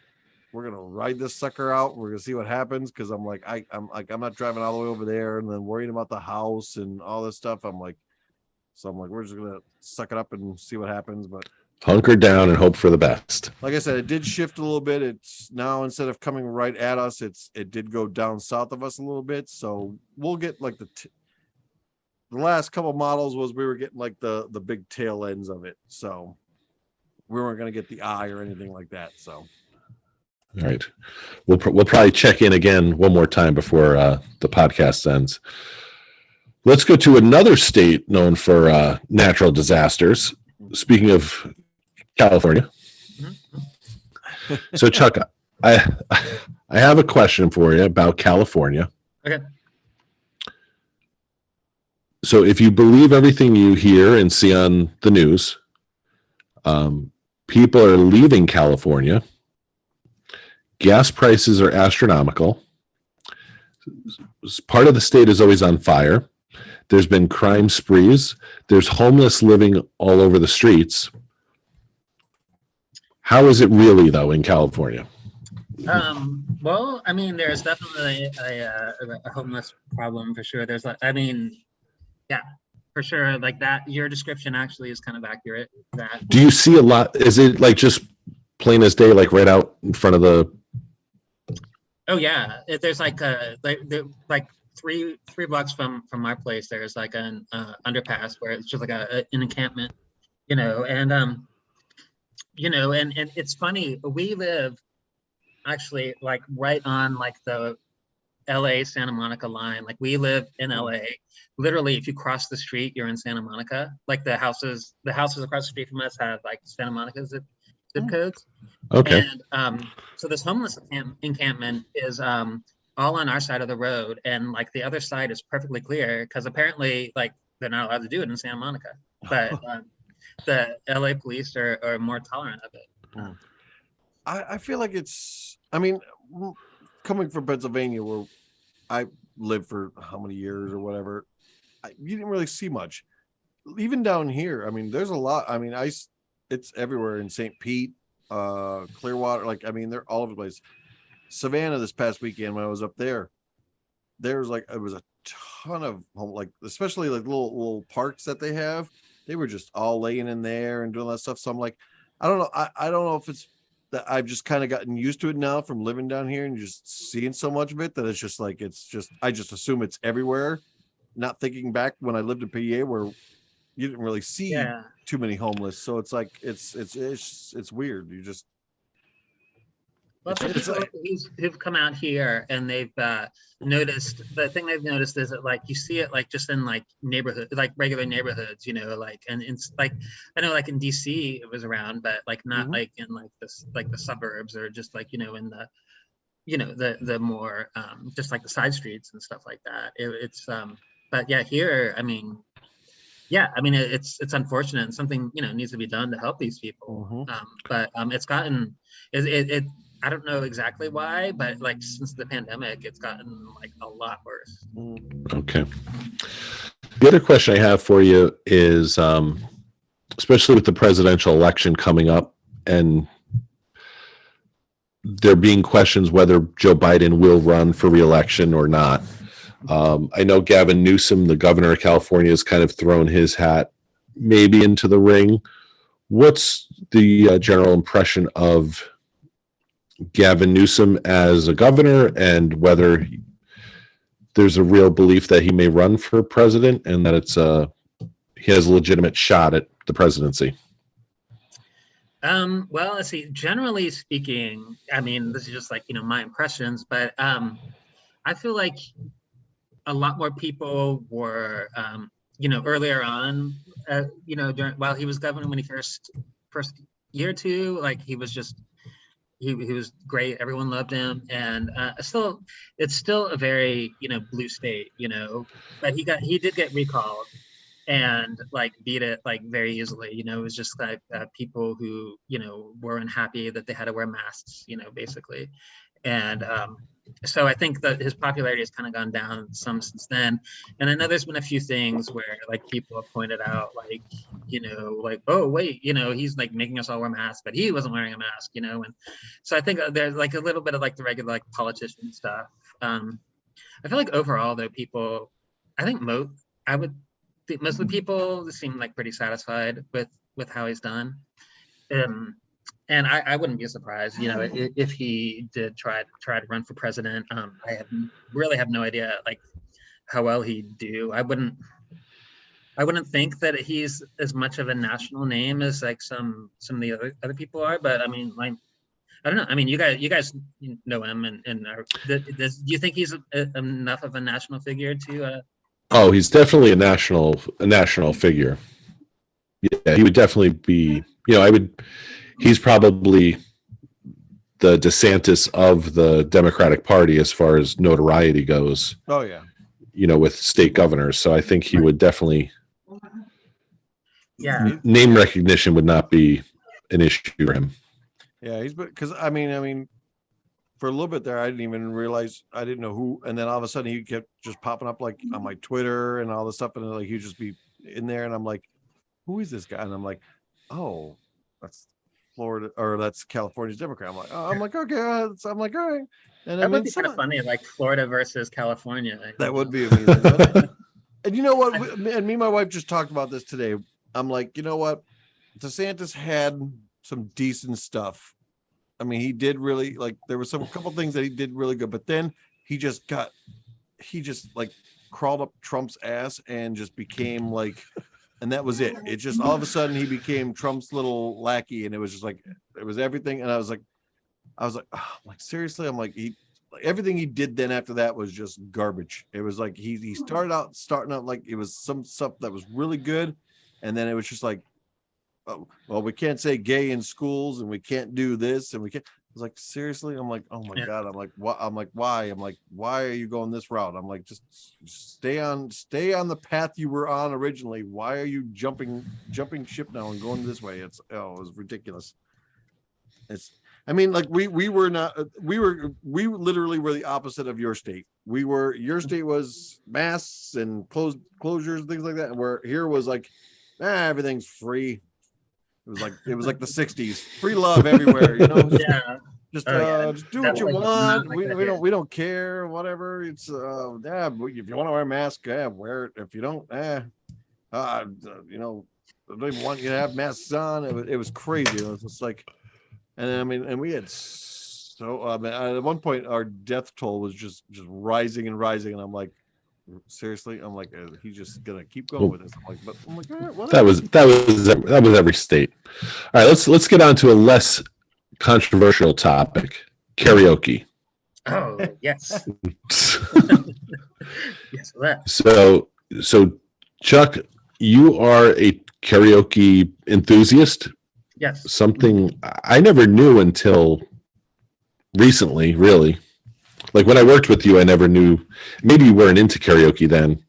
we're gonna ride this sucker out. We're gonna see what happens because I'm not driving all the way over there and then worrying about the house and all this stuff. we're just gonna suck it up and see what happens. But hunker down and hope for the best. like I said, it did shift a little bit. It's now instead of coming right at us, it did go down south of us a little bit. So we'll get like the last couple models we were getting like the big tail ends of it. So we weren't gonna get the eye or anything like that. So. All right. We'll probably check in again one more time before the podcast ends. Let's go to another state known for natural disasters. Speaking of California. So Chuck, I have a question for you about California. Okay. So if you believe everything you hear and see on the news, people are leaving California. Gas prices are astronomical. Part of the state is always on fire. There's been crime sprees. There's homeless living all over the streets. How is it really, though, in California? Well, I mean, there's definitely a homeless problem for sure. Yeah, for sure. Like that, your description actually is kind of accurate. Do you see a lot? Is it like just plain as day, like right out in front of the? Oh yeah, there's like three blocks from my place. There's like an underpass where it's just like an encampment, and it's funny. We live actually like right on like the LA Santa Monica line. Like we live in LA. Literally, if you cross the street, you're in Santa Monica. Like the houses across the street from us have like Santa Monica zip codes. Okay. And so this homeless encampment is all on our side of the road, and like the other side is perfectly clear because apparently like they're not allowed to do it in Santa Monica, but the LA police are more tolerant of it. I feel like coming from Pennsylvania where I lived for how many years or whatever, you didn't really see much. Even down here, I mean, there's a lot. I mean, it's everywhere in St. Pete, Clearwater. Like, I mean, they're all over the place. Savannah this past weekend when I was up there, it was a ton of like, especially like little parks that they have. They were just all laying in there and doing that stuff. So I'm like, I don't know. I don't know if it's that I've just kind of gotten used to it now from living down here and just seeing so much of it that it's just like, I just assume it's everywhere. Not thinking back when I lived in PA where you didn't really see too many homeless. So it's like, it's weird. You just, well, who've come out here and they've noticed, the thing they've noticed is that like you see it like just in like neighborhood, like regular neighborhoods, like, and it's like, I know like in DC it was around, but like not like in like this, like the suburbs or just like, in the, the more just like the side streets and stuff like that. It's but yeah, here, I mean, it's unfortunate and something, needs to be done to help these people. But it's gotten, I don't know exactly why, but like since the pandemic, it's gotten like a lot worse. Okay. The other question I have for you is, especially with the presidential election coming up, and there being questions whether Joe Biden will run for re-election or not. I know Gavin Newsom, the governor of California, has kind of thrown his hat maybe into the ring. What's the general impression of Gavin Newsom as a governor, and whether there's a real belief that he may run for president and that he has a legitimate shot at the presidency? Well, let's see. Generally speaking, I mean, this is just like, my impressions, but I feel like a lot more people were, earlier on, while he was governor, when he first year or two, like he was just, he was great. Everyone loved him, and it's still a very blue state, but he did get recalled and like beat it like very easily. It was just like people who were unhappy that they had to wear masks, basically, and so I think that his popularity has kind of gone down some since then. And I know there's been a few things where like people have pointed out like, like, oh wait, he's like making us all wear masks, but he wasn't wearing a mask, and so I think there's like a little bit of like the regular like politician stuff. I feel like overall though, I think most of the people seem like pretty satisfied with how he's done. And I wouldn't be surprised, if he did try to run for president. I really have no idea like how well he'd do. I wouldn't think that he's as much of a national name as like some of the other people are. But I mean, like, I don't know. I mean, you guys know him, and do you think he's enough of a national figure to? Oh, he's definitely a national figure. Yeah, he would definitely be. He's probably the DeSantis of the Democratic Party as far as notoriety goes. Oh yeah. With state governors. So I think he would definitely. Yeah. Name recognition would not be an issue for him. Yeah, because I mean, for a little bit there, I didn't even realize, I didn't know who, and then all of a sudden he kept just popping up like on my Twitter and all this stuff, and like he'd just be in there, and I'm like, who is this guy? And I'm like, oh, that's Florida, or that's California's Democrat. I'm like, okay, I'm like, all right. And that would be kind of funny, like Florida versus California. That would be amazing. And you know what? Me and my wife just talked about this today. I'm like, you know what? DeSantis had some decent stuff. I mean, he did really, like, there was a couple things that he did really good, but then he just like crawled up Trump's ass and just became like, and that was it. It just, all of a sudden he became Trump's little lackey, and it was just like, it was everything. And I was like, oh, like, seriously? I'm like, everything he did then after that was just garbage. It was like, he starting out like it was some stuff that was really good. And then it was just like, oh, well, we can't say gay in schools, and we can't do this, and we can't. I was like, seriously? I'm like, oh my God. I'm like, what? I'm like, why? I'm like, why are you going this route? I'm like, just stay on the path you were on originally. Why are you jumping ship now and going this way? It was ridiculous. I mean, like we literally were the opposite of your state. Your state was masks and closures and things like that. Where here was like, everything's free. It was like the 60s, free love everywhere, Yeah. Just do what you want. We don't care, whatever. It's if you want to wear a mask, wear it. If you don't, I don't even want you to have masks on. It was crazy. It was just like, and I mean, and we had at one point our death toll was just rising and rising, and I'm like, seriously? I'm like, he's just gonna keep going with this. I'm like, all right, whatever. That was every state. All right, let's get on to a less controversial topic: karaoke. Oh yes. Yes, that. So Chuck, you are a karaoke enthusiast. Yes. Something I never knew until recently, really. Like when I worked with you, I never knew. Maybe you weren't into karaoke then.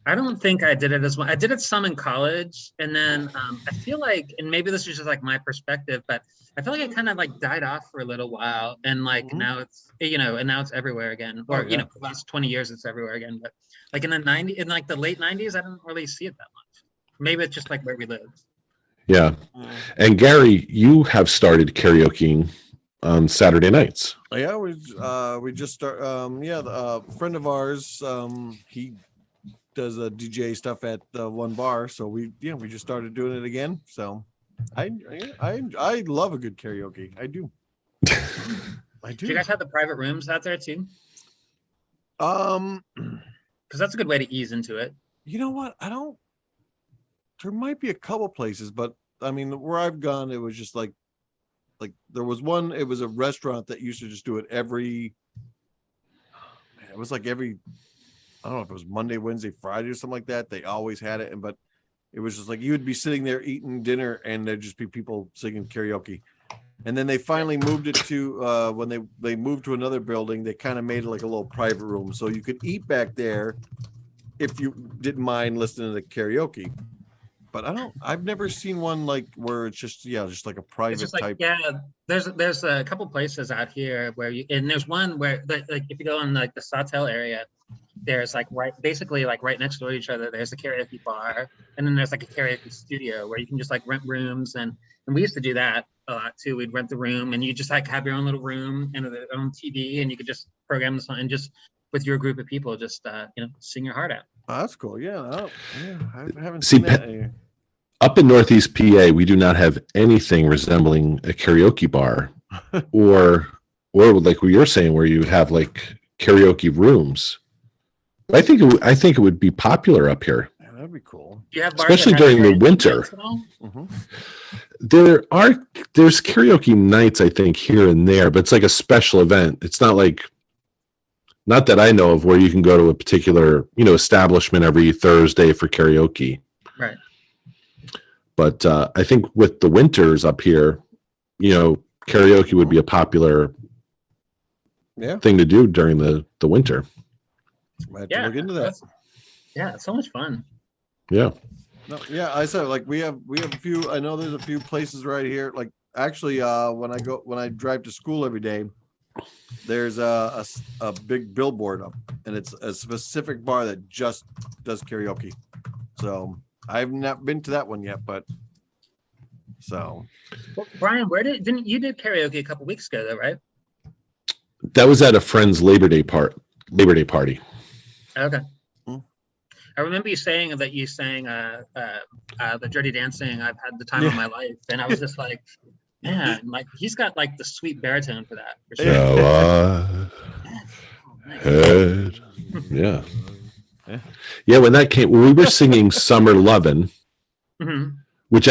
I don't think I did it as well. I did it some in college, and then I feel like, and maybe this is just like my perspective, but I feel like it kind of like died off for a little while, and like now it's and now it's everywhere again. Or the last 20 years it's everywhere again. But like in the late 90s, I didn't really see it that much. Maybe it's just like where we live. Yeah, and Gary, you have started karaokeing on Saturday nights. Yeah, we just start. A friend of ours, he does DJ stuff at the one bar, so we just started doing it again. So I love a good karaoke. I do. I do. Do you guys have the private rooms out there too? Because that's a good way to ease into it. You know what? There might be a couple places, but I mean, where I've gone, it was just like there was one. It was a restaurant that used to just do it every. It was like every. I don't know if it was Monday, Wednesday, Friday, or something like that. They always had it, but it was just like you would be sitting there eating dinner, and there'd just be people singing karaoke. And then they finally moved it to when they moved to another building. They kind of made it like a little private room, so you could eat back there if you didn't mind listening to the karaoke. But I've never seen one like where it's just like a private just like, type. Yeah, there's a couple places out here where and there's one where like if you go in like the Sawtell area, there's like right next door to each other, there's a karaoke bar, and then there's like a karaoke studio where you can just like rent rooms, and we used to do that a lot too. We'd rent the room, and you just like have your own little room and their own TV, and you could just program the song and just with your group of people just sing your heart out. Oh, that's cool. Yeah, I haven't seen that. Up in Northeast PA, we do not have anything resembling a karaoke bar, or like what you're saying, where you have like karaoke rooms. I think it would be popular up here. Yeah, that'd be cool. Do you have bars especially during the winter. Mm-hmm. There's karaoke nights, I think, here and there, but it's like a special event. It's not that I know of, where you can go to a particular establishment every Thursday for karaoke. Right. But I think with the winters up here, karaoke would be a popular thing to do during the winter. Might have to look into that. Yeah, it's so much fun. Yeah. No, yeah, I said like we have a few. I know there's a few places right here. Like actually, when I drive to school every day, there's a big billboard up, and it's a specific bar that just does karaoke. So I've not been to that one yet, but so. Well, Brian, didn't you did karaoke a couple weeks ago though, right? That was at a friend's Labor Day party. Okay. I remember you saying that you sang the Dirty Dancing, I've had the time of my life. And I was just like, man, like he's got like the sweet baritone for that. For sure. Yeah, when we were singing Summer Lovin', which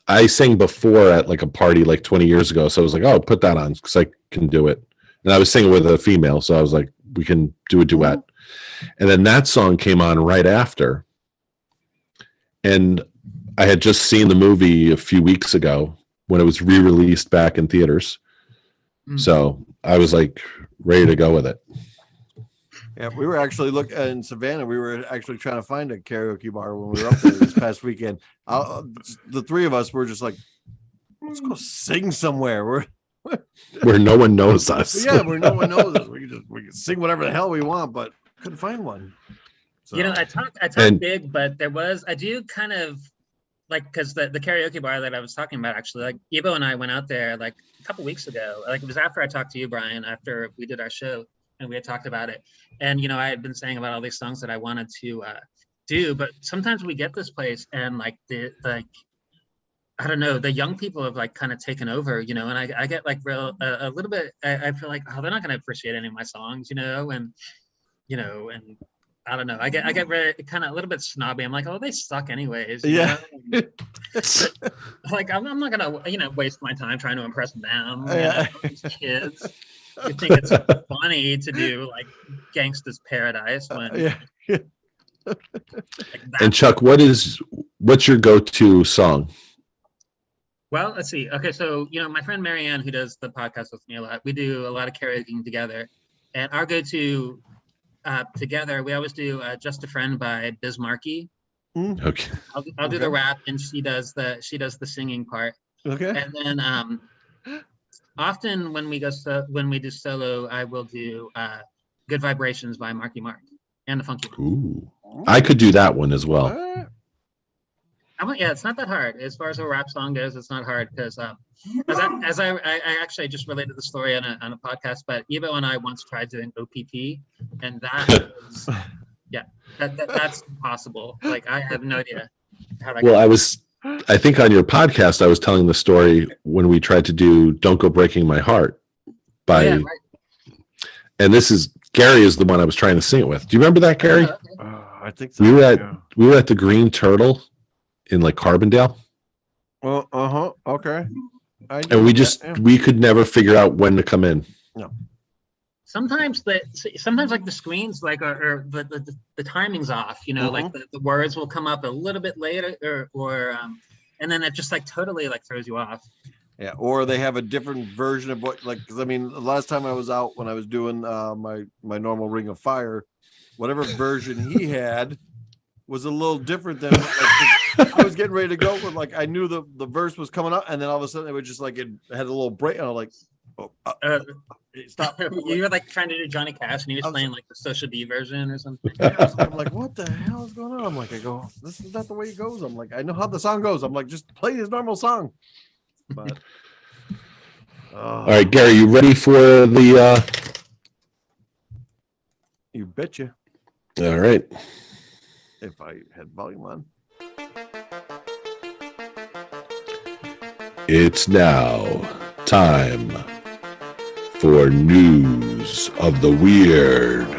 I sang before at like a party like 20 years ago. So I was like, oh, put that on because I can do it. And I was singing with a female, so I was like, we can do a duet. And then that song came on right after. And I had just seen the movie a few weeks ago when it was re-released back in theaters. So I was like ready to go with it. Yeah, we were actually in Savannah. We were actually trying to find a karaoke bar when we were up there this past weekend. The three of us were just like, let's go sing somewhere. Where no one knows us. Yeah, where no one knows us. We can sing whatever the hell we want, but couldn't find one. So. I talk big, but I do kind of like, because the karaoke bar that I was talking about, actually, like Evo and I went out there like a couple weeks ago. Like it was after I talked to you, Brian, after we did our show and we had talked about it. And, I had been saying about all these songs that I wanted to do, but sometimes we get this place and like I don't know, the young people have like kind of taken over, and I get like a little bit, I feel like, oh, they're not going to appreciate any of my songs, and I don't know, I get very kind of a little bit snobby. I'm like, oh, they suck anyways. Yeah. Like, I'm not going to, waste my time trying to impress them. These kids. You think it's funny to do like Gangsta's Paradise when. Like and Chuck, what's your go-to song? Well, let's see. Okay, so my friend Marianne, who does the podcast with me a lot, we do a lot of karaoke together, and our go-to together, we always do "Just a Friend" by Biz Markie. Okay. I'll do the rap, and she does the singing part. Okay. And then often when we do solo, I will do "Good Vibrations" by Marky Mark and the Funky. Ooh, I could do that one as well. Yeah, it's not that hard. As far as a rap song goes, it's not hard because as I actually just related the story on a podcast, but Evo and I once tried doing OPP, and that was that's impossible. Like I have no idea how that. Well, I think on your podcast I was telling the story when we tried to do "Don't Go Breaking My Heart" by, right. and this is Gary is the one I was trying to sing it with. Do you remember that, Gary? Okay. I think so. We were at the Green Turtle in like Carbondale. Well, okay. And we could never figure out when to come in. No. Sometimes like the screens or the timing's off. You know, like the words will come up a little bit later, or and then it just like totally like throws you off. Yeah, or they have a different version of what, like, because I mean, the last time I was out when I was doing my normal Ring of Fire, whatever version he had was a little different than like, I was getting ready to go with, like, I knew the verse was coming up, and then all of a sudden it was just like it had a little break, and I was like, stop. You were like trying to do Johnny Cash, and he was playing like the Social D version or something. I'm like, what the hell is going on? I'm like, this is not the way it goes. I'm like, I know how the song goes. I'm like, just play his normal song. But all right, Gary, you ready for the? You betcha. All right. If I had volume on. It's now time for News of the Weird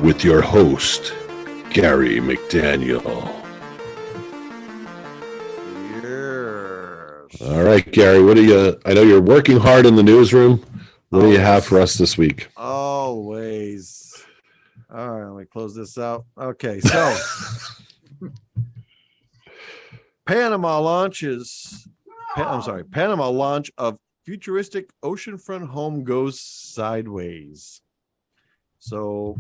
with your host, Gary McDaniel. Yes. All right, Gary, I know you're working hard in the newsroom. What do you have for us this week? Always. All right, let me close this out. Okay, so Panama launch of futuristic oceanfront home goes sideways. So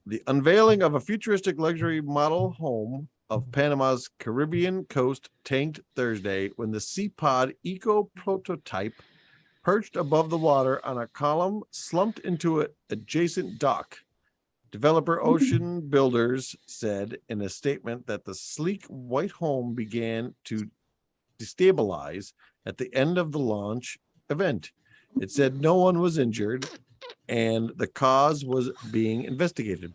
the unveiling of a futuristic luxury model home of Panama's Caribbean coast tanked Thursday when the Seapod Eco prototype perched above the water on a column slumped into an adjacent dock. Developer Ocean Builders said in a statement that the sleek white home began to destabilize at the end of the launch event. It said no one was injured and the cause was being investigated.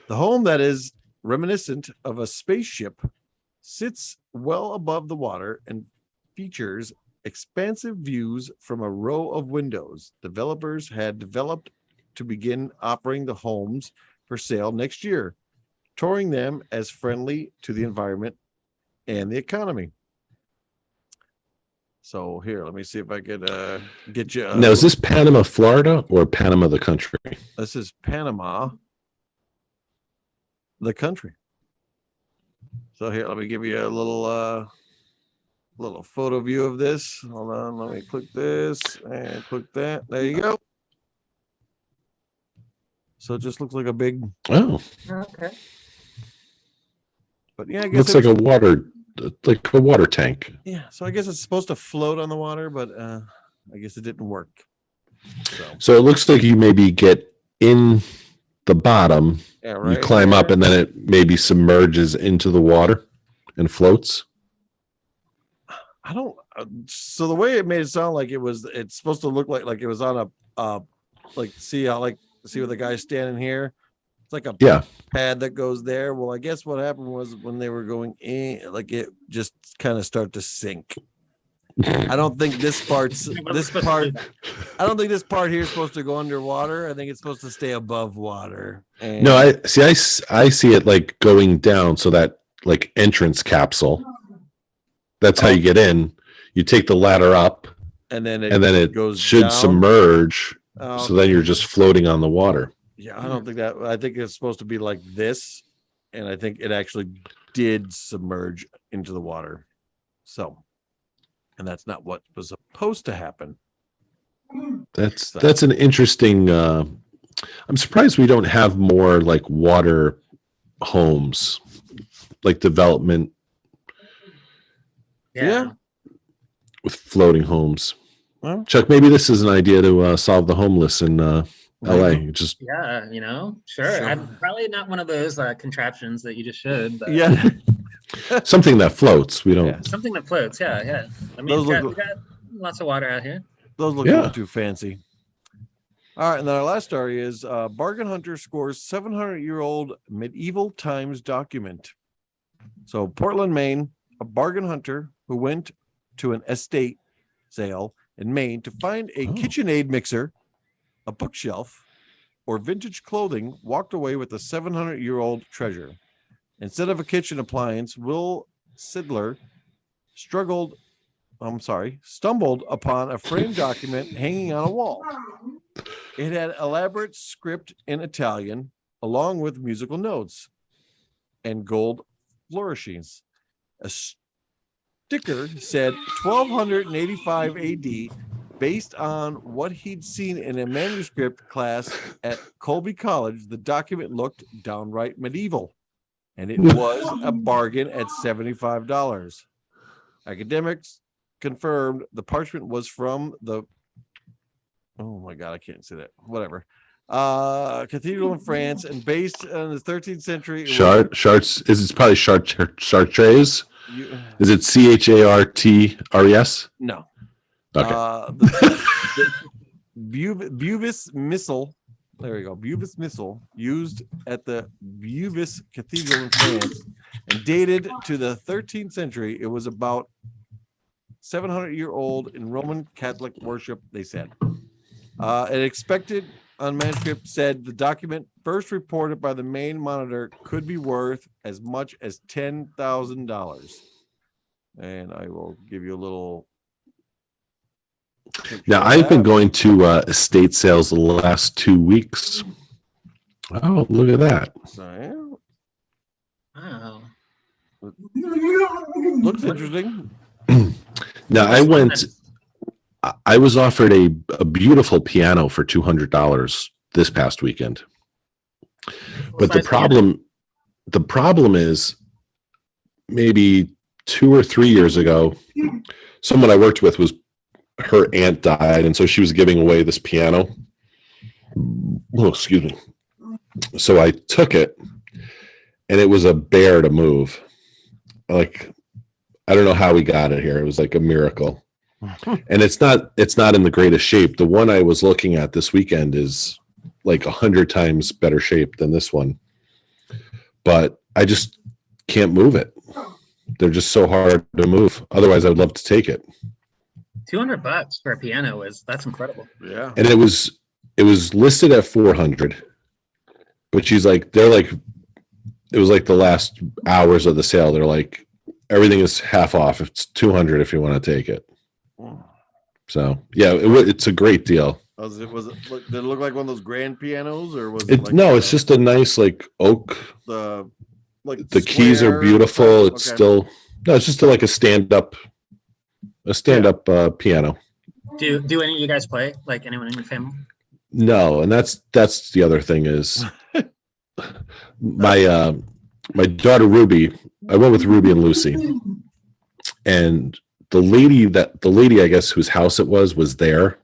The home, that is reminiscent of a spaceship, sits well above the water and features expansive views from a row of windows. Developers had developed to begin offering the homes for sale next year, touring them as friendly to the environment and the economy. So here, let me see if I could get you. Now, is this Panama, Florida, or Panama, the country? This is Panama, the country. So here, let me give you a little photo view of this. Hold on, let me click this and click that. There you go. So it just looks like a big. Oh, Okay. But yeah, I guess looks like a water tank. Yeah, so I guess it's supposed to float on the water, but I guess it didn't work. So it looks like you maybe get in the bottom, Yeah, right. you climb up, and then it maybe submerges into the water and floats. I don't. So the way it made it sound like it's supposed to look like it was on a see where the guy's standing here. It's like a pad that goes there. Well, I guess what happened was when they were going in, like it just kind of started to sink. I don't think this part here is supposed to go underwater. I think it's supposed to stay above water. And No, I see it like going down, so that like entrance capsule. That's how you get in. You take the ladder up, and then it goes should down. Submerge. So then you're just floating on the water. Yeah, I don't think that. I think it's supposed to be like this, and I think it actually did submerge into the water. So, and that's not what was supposed to happen. That's an interesting. I'm surprised we don't have more like water homes, like development. Yeah. With floating homes. Well, Chuck, maybe this is an idea to solve the homeless in LA. Just sure. I'm probably not one of those contraptions that you just showed. But. Yeah. Something that floats. We don't. Yeah. Something that floats. Yeah. I mean, Those we got lots of water out here. Those look a little too fancy. All right, and then our last story is bargain hunter scores 700-year-old medieval times document. So Portland, Maine, a bargain hunter who went to an estate sale in Maine to find a KitchenAid mixer, a bookshelf, or vintage clothing, walked away with a 700-year-old treasure. Instead of a kitchen appliance, Will Sidler stumbled upon a framed document hanging on a wall. It had elaborate script in Italian, along with musical notes and gold flourishes. A sticker said 1285 AD, based on what he'd seen in a manuscript class at Colby College. The document looked downright medieval, and it was a bargain at $75. Academics confirmed the parchment was from the I can't say that. Whatever. Cathedral in France, and based on the 13th century. Chartres. Is it probably Chartres? Is it CHARTRES? No. Okay. The Beauvais Missal. There we go. Beauvais Missal, used at the Beauvais Cathedral in France and dated to the 13th century. It was about 700-year-old in Roman Catholic worship, they said. It expected on manuscript said the document first reported by the Maine Monitor could be worth as much as $10,000. And I will give you a little. Now, I've been going to estate sales the last 2 weeks. Oh, look at that. So, Wow. looks interesting. Now, I was offered a beautiful piano for $200 this past weekend. But the problem is, maybe 2 or 3 years ago, someone I worked with her aunt died, and so she was giving away this piano. Oh, excuse me. So I took it, and it was a bear to move. Like, I don't know how we got it here. It was like a miracle. And it's not in the greatest shape. The one I was looking at this weekend is like 100 times better shape than this one. But I just can't move it. They're just so hard to move. Otherwise, I would love to take it. $200 for a piano that's incredible. Yeah. And it was listed at 400. But she's like, it was like the last hours of the sale. They're like, everything is half off. It's 200 if you want to take it. So yeah, it's a great deal. Did it look like one of those grand pianos, or was it like no? It's just a nice like oak. The keys are beautiful. It's still it's just like a stand up piano. Do any of you guys play? Like anyone in your family? No, and that's the other thing is my daughter Ruby. I went with Ruby and Lucy, and the lady I guess whose house it was there,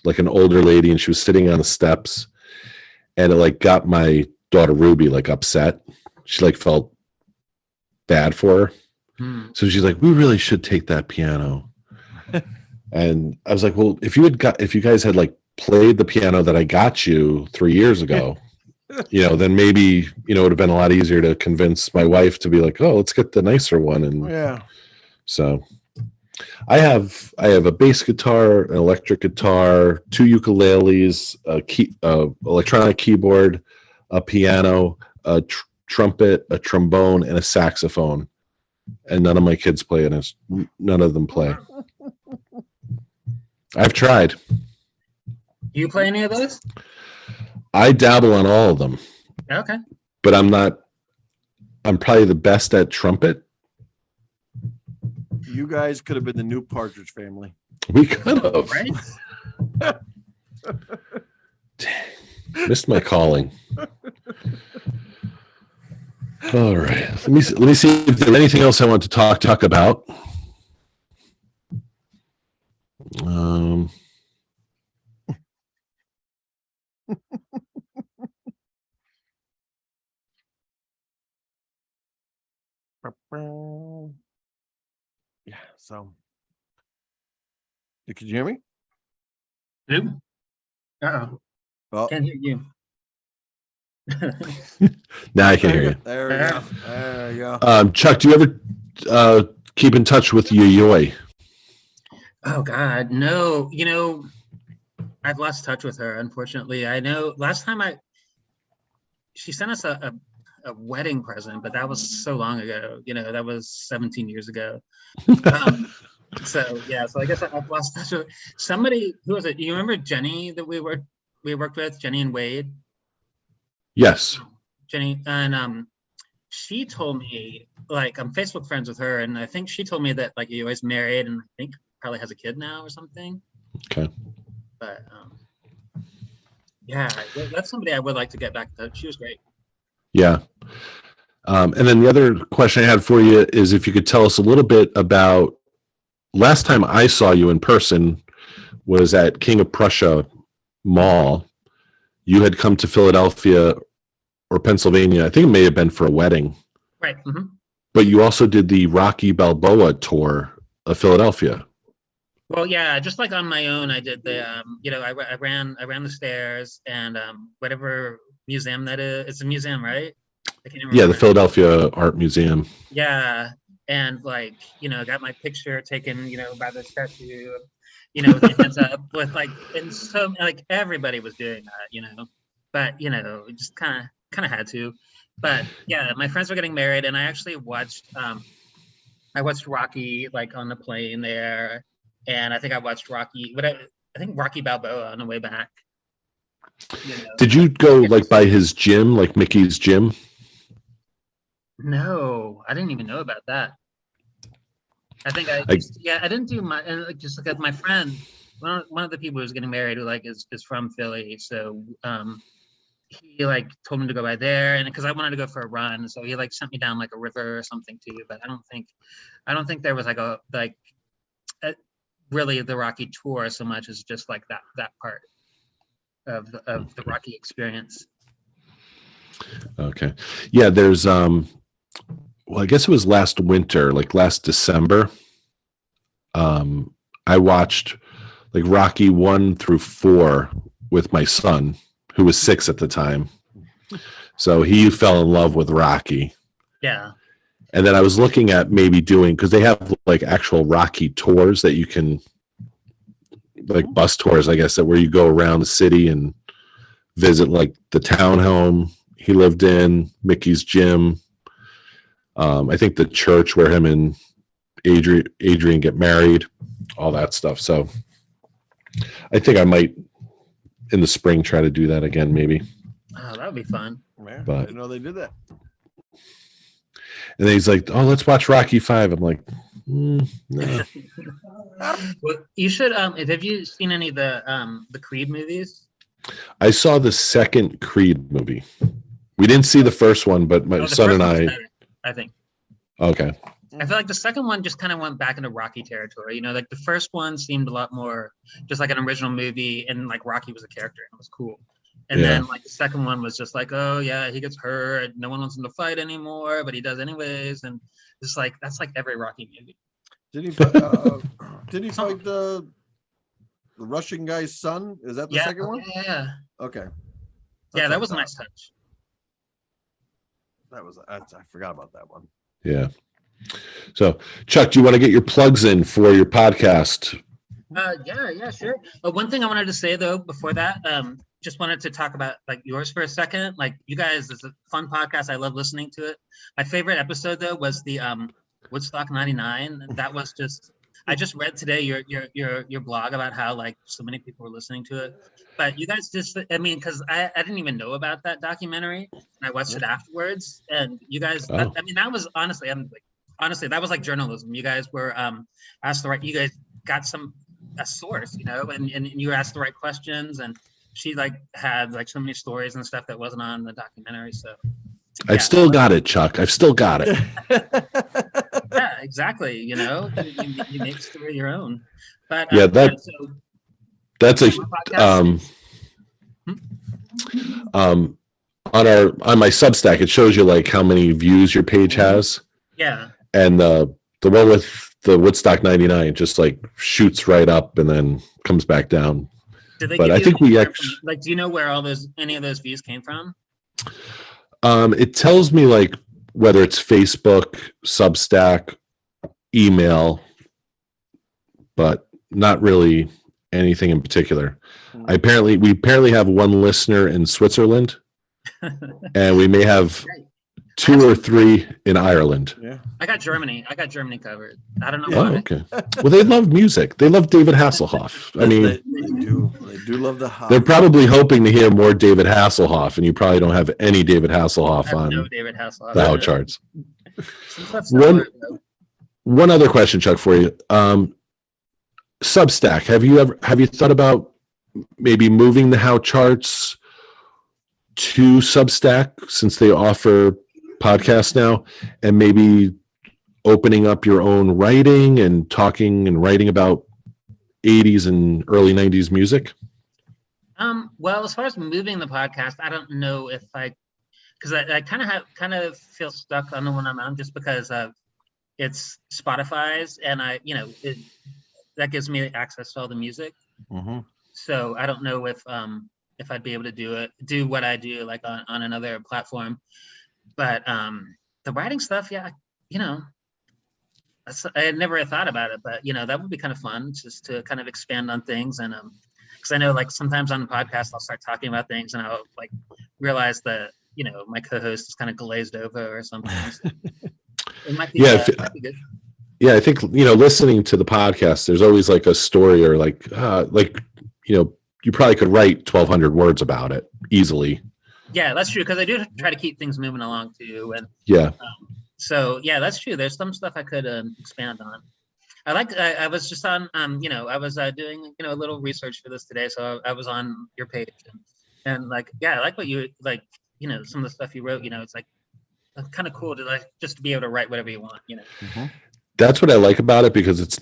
like an older lady, and she was sitting on the steps, and it like got my daughter Ruby like upset. She like felt bad for her. So she's like, we really should take that piano. And I was like, well, if you guys had like played the piano that I got you 3 years ago, then maybe, it would have been a lot easier to convince my wife to be like, oh, let's get the nicer one. And so I have a bass guitar, an electric guitar, 2 ukuleles, electronic keyboard, a piano, a trumpet, a trombone, and a saxophone. And none of my kids play it. None of them play. I've tried. You play any of those? I dabble on all of them. Okay. But I'm probably the best at trumpet. You guys could have been the new Partridge Family. We could have. Right? Dang, missed my calling. All right. Let me see if there's anything else I want to talk about. Yeah. So, could you hear me? Who? Uh-oh. Well, Can't hear you. Now I can hear you. There we go. There you go. Chuck, do you ever keep in touch with Yayoi? Oh God, no. I've lost touch with her, unfortunately. I know last time she sent us a wedding present, but that was so long ago. That was 17 years ago. So I guess I've lost touch with somebody. Who was it? You remember Jenny that we worked with, Jenny and Wade? Yes. Jenny, and she told me, like, I'm Facebook friends with her, and I think she told me that, like, you always married, and I think probably has a kid now or something. Okay. But yeah, that's somebody I would like to get back to. She was great. Yeah. And then the other question I had for you is if you could tell us a little bit about last time I saw you in person was at King of Prussia Mall. You had come to Philadelphia or Pennsylvania. I think it may have been for a wedding. Right. Mm-hmm. But you also did the Rocky Balboa tour of Philadelphia. Well, yeah, just like on my own, I did the, I ran the stairs and whatever museum that is. It's a museum, right? I can't remember. Yeah, the Philadelphia Art Museum. Yeah, and like, got my picture taken, by the statue, with the hands up, with like, and so like everybody was doing that, but just kind of had to. But yeah, my friends were getting married, and I actually watched Rocky like on the plane there. And I think I watched Rocky, but I think Rocky Balboa on the way back. Did you go like by his gym, like Mickey's gym? No, I didn't even know about that. I think I didn't do my, and like, just like my friend, one of the people who's getting married who like is from Philly, so he like told me to go by there, and because I wanted to go for a run, so he like sent me down like a river or something too. But I don't think there was like really the Rocky tour so much as just like that part of the Rocky experience. Okay. Yeah, there's well, I guess it was last winter, like last December. I watched like Rocky 1 through 4 with my son, who was 6 at the time. So he fell in love with Rocky. Yeah. And then I was looking at maybe doing, because they have like actual Rocky tours that you can, like bus tours, I guess, that where you go around the city and visit like the townhome he lived in, Mickey's gym. I think the church where him and Adrian get married, all that stuff. So I think I might in the spring try to do that again, maybe. Oh, that would be fun. Man, But I didn't know they did that. And then he's like, "Oh, let's watch Rocky 5." I'm like, no. Well, you should. Have you seen any of the Creed movies? I saw the second Creed movie. We didn't see the first one, but my son and I. Better, I think. Okay. I feel like the second one just kind of went back into Rocky territory. Like the first one seemed a lot more just like an original movie, and like Rocky was a character, and it was cool. And then like the second one was just like, oh yeah, he gets hurt, no one wants him to fight anymore, but he does anyways, and just like that's like every Rocky movie. Did he fight the Russian guy's son? Is that the second one? Yeah. Okay. That was a nice touch. I forgot about that one. Yeah. So, Chuck, do you want to get your plugs in for your podcast? Yeah, sure. One thing I wanted to say though before that, just wanted to talk about like yours for a second. Like you guys, it's a fun podcast. I love listening to it. My favorite episode though was the Woodstock '99. That was just. I just read today your blog about how like so many people were listening to it, but you guys just, I mean, because I didn't even know about that documentary, and I watched it afterwards, and you guys, I mean, that was honestly, that was like journalism. You guys were asked the right, you guys got a source, and you asked the right questions, and she like had like so many stories and stuff that wasn't on the documentary, so. I've still got it, Chuck. I've still got it. Yeah, exactly. You make the story your own. But that's a on my Substack. It shows you like how many views your page has. Yeah. and the one with the Woodstock 99 just like shoots right up and then comes back down. But I think we actually, like, do you know where any of those views came from? It tells me like whether it's Facebook, Substack, email, but not really anything in particular. We apparently have one listener in Switzerland, and we may have 2 or 3 in Ireland. Yeah, I got Germany covered. I don't know Oh, why. okay. Well, they love music. They love David Hasselhoff. I mean, they do love the hot. they're probably hoping to hear more David Hasselhoff, and you probably don't have any David Hasselhoff on no David Hasselhoff. the How charts. That's similar, though. One other question, Chuck, for you. Substack. Have you thought about maybe moving the How charts to Substack since they offer podcasts now, and maybe opening up your own writing and talking and writing about 80s and early 90s music? Well, as far as moving the podcast, I don't know if because I kind of feel stuck on the one I'm on just because it's Spotify's, and that gives me access to all the music. Mm-hmm. So I don't know if I'd be able to do what I do like on another platform. But the writing stuff, yeah, I had never thought about it, but that would be kind of fun just to kind of expand on things. And because I know like sometimes on the podcast I'll start talking about things and I'll like realize that my co-host is kind of glazed over or something. So it might be, might be good. Yeah, I think listening to the podcast, there's always like a story or you probably could write 1,200 words about it easily. Yeah, that's true, because I do try to keep things moving along too. And yeah. So yeah, that's true. There's some stuff I could expand on. I was just on I was doing a little research for this today, so I was on your page and like, yeah, I like what you like, some of the stuff you wrote. It's like kind of cool to like just to be able to write whatever you want. Mm-hmm. That's what I like about it, because it's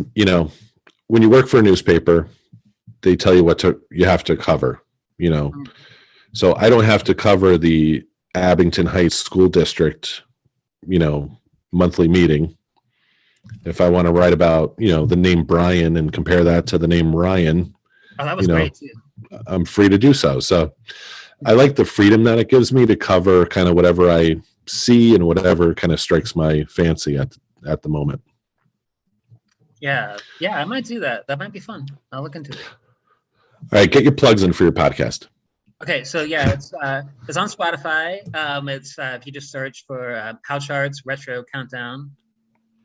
when you work for a newspaper, they tell you what you have to cover. Mm-hmm. So I don't have to cover the Abington Heights School District, monthly meeting. If I want to write about, the name Brian and compare that to the name Ryan, that was great too. I'm free to do so. So I like the freedom that it gives me to cover kind of whatever I see and whatever kind of strikes my fancy at the moment. Yeah, I might do that. That might be fun. I'll look into it. All right, get your plugs in for your podcast. Okay, so yeah, it's on Spotify. It's if you just search for How Charts Retro Countdown,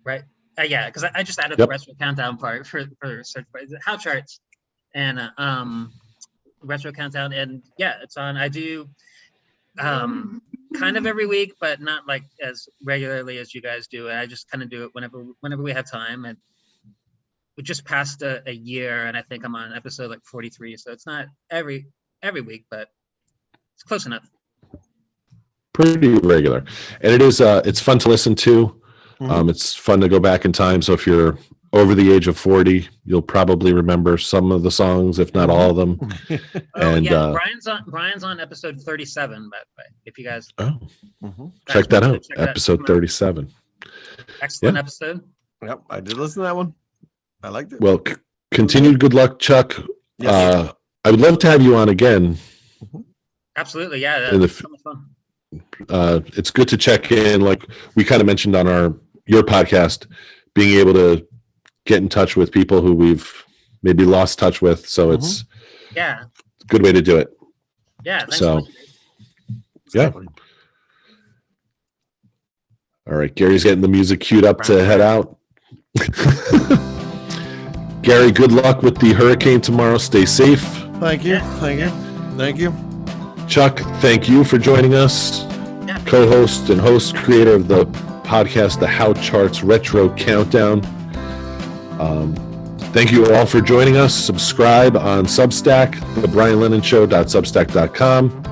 right? Yeah, because I just added the Retro Countdown part for search bar. How Charts and Retro Countdown, and yeah, it's on. I do kind of every week, but not like as regularly as you guys do. I just kind of do it whenever we have time. And we just passed a year, and I think I'm on episode like 43, so it's not every week, but it's close enough. Pretty regular, and it is. It's fun to listen to. Mm-hmm. It's fun to go back in time. So if you're over the age of 40, you'll probably remember some of the songs, if not all of them. And yeah, Brian's on episode 37. By the way, if you guys check that out, episode 37. Excellent episode. Yep, I did listen to that one. I liked it. Well, continued good luck, Chuck. Yes. I would love to have you on again. Absolutely, yeah. That's so much fun. It's good to check in, like we kind of mentioned on your podcast, being able to get in touch with people who we've maybe lost touch with. So it's a good way to do it. Yeah. Thanks so much. Exactly. All right, Gary's getting the music queued up to head out. Gary, good luck with the hurricane tomorrow. Stay safe. Thank you. Chuck, thank you for joining us. Yeah. Co-host and host, creator of the podcast, The How Charts Retro Countdown. Thank you all for joining us. Subscribe on Substack, thebrianlennonshow.substack.com.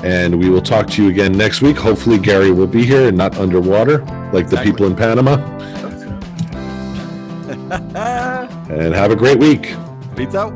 And we will talk to you again next week. Hopefully Gary will be here and not underwater like the people in Panama. And have a great week. Peace out.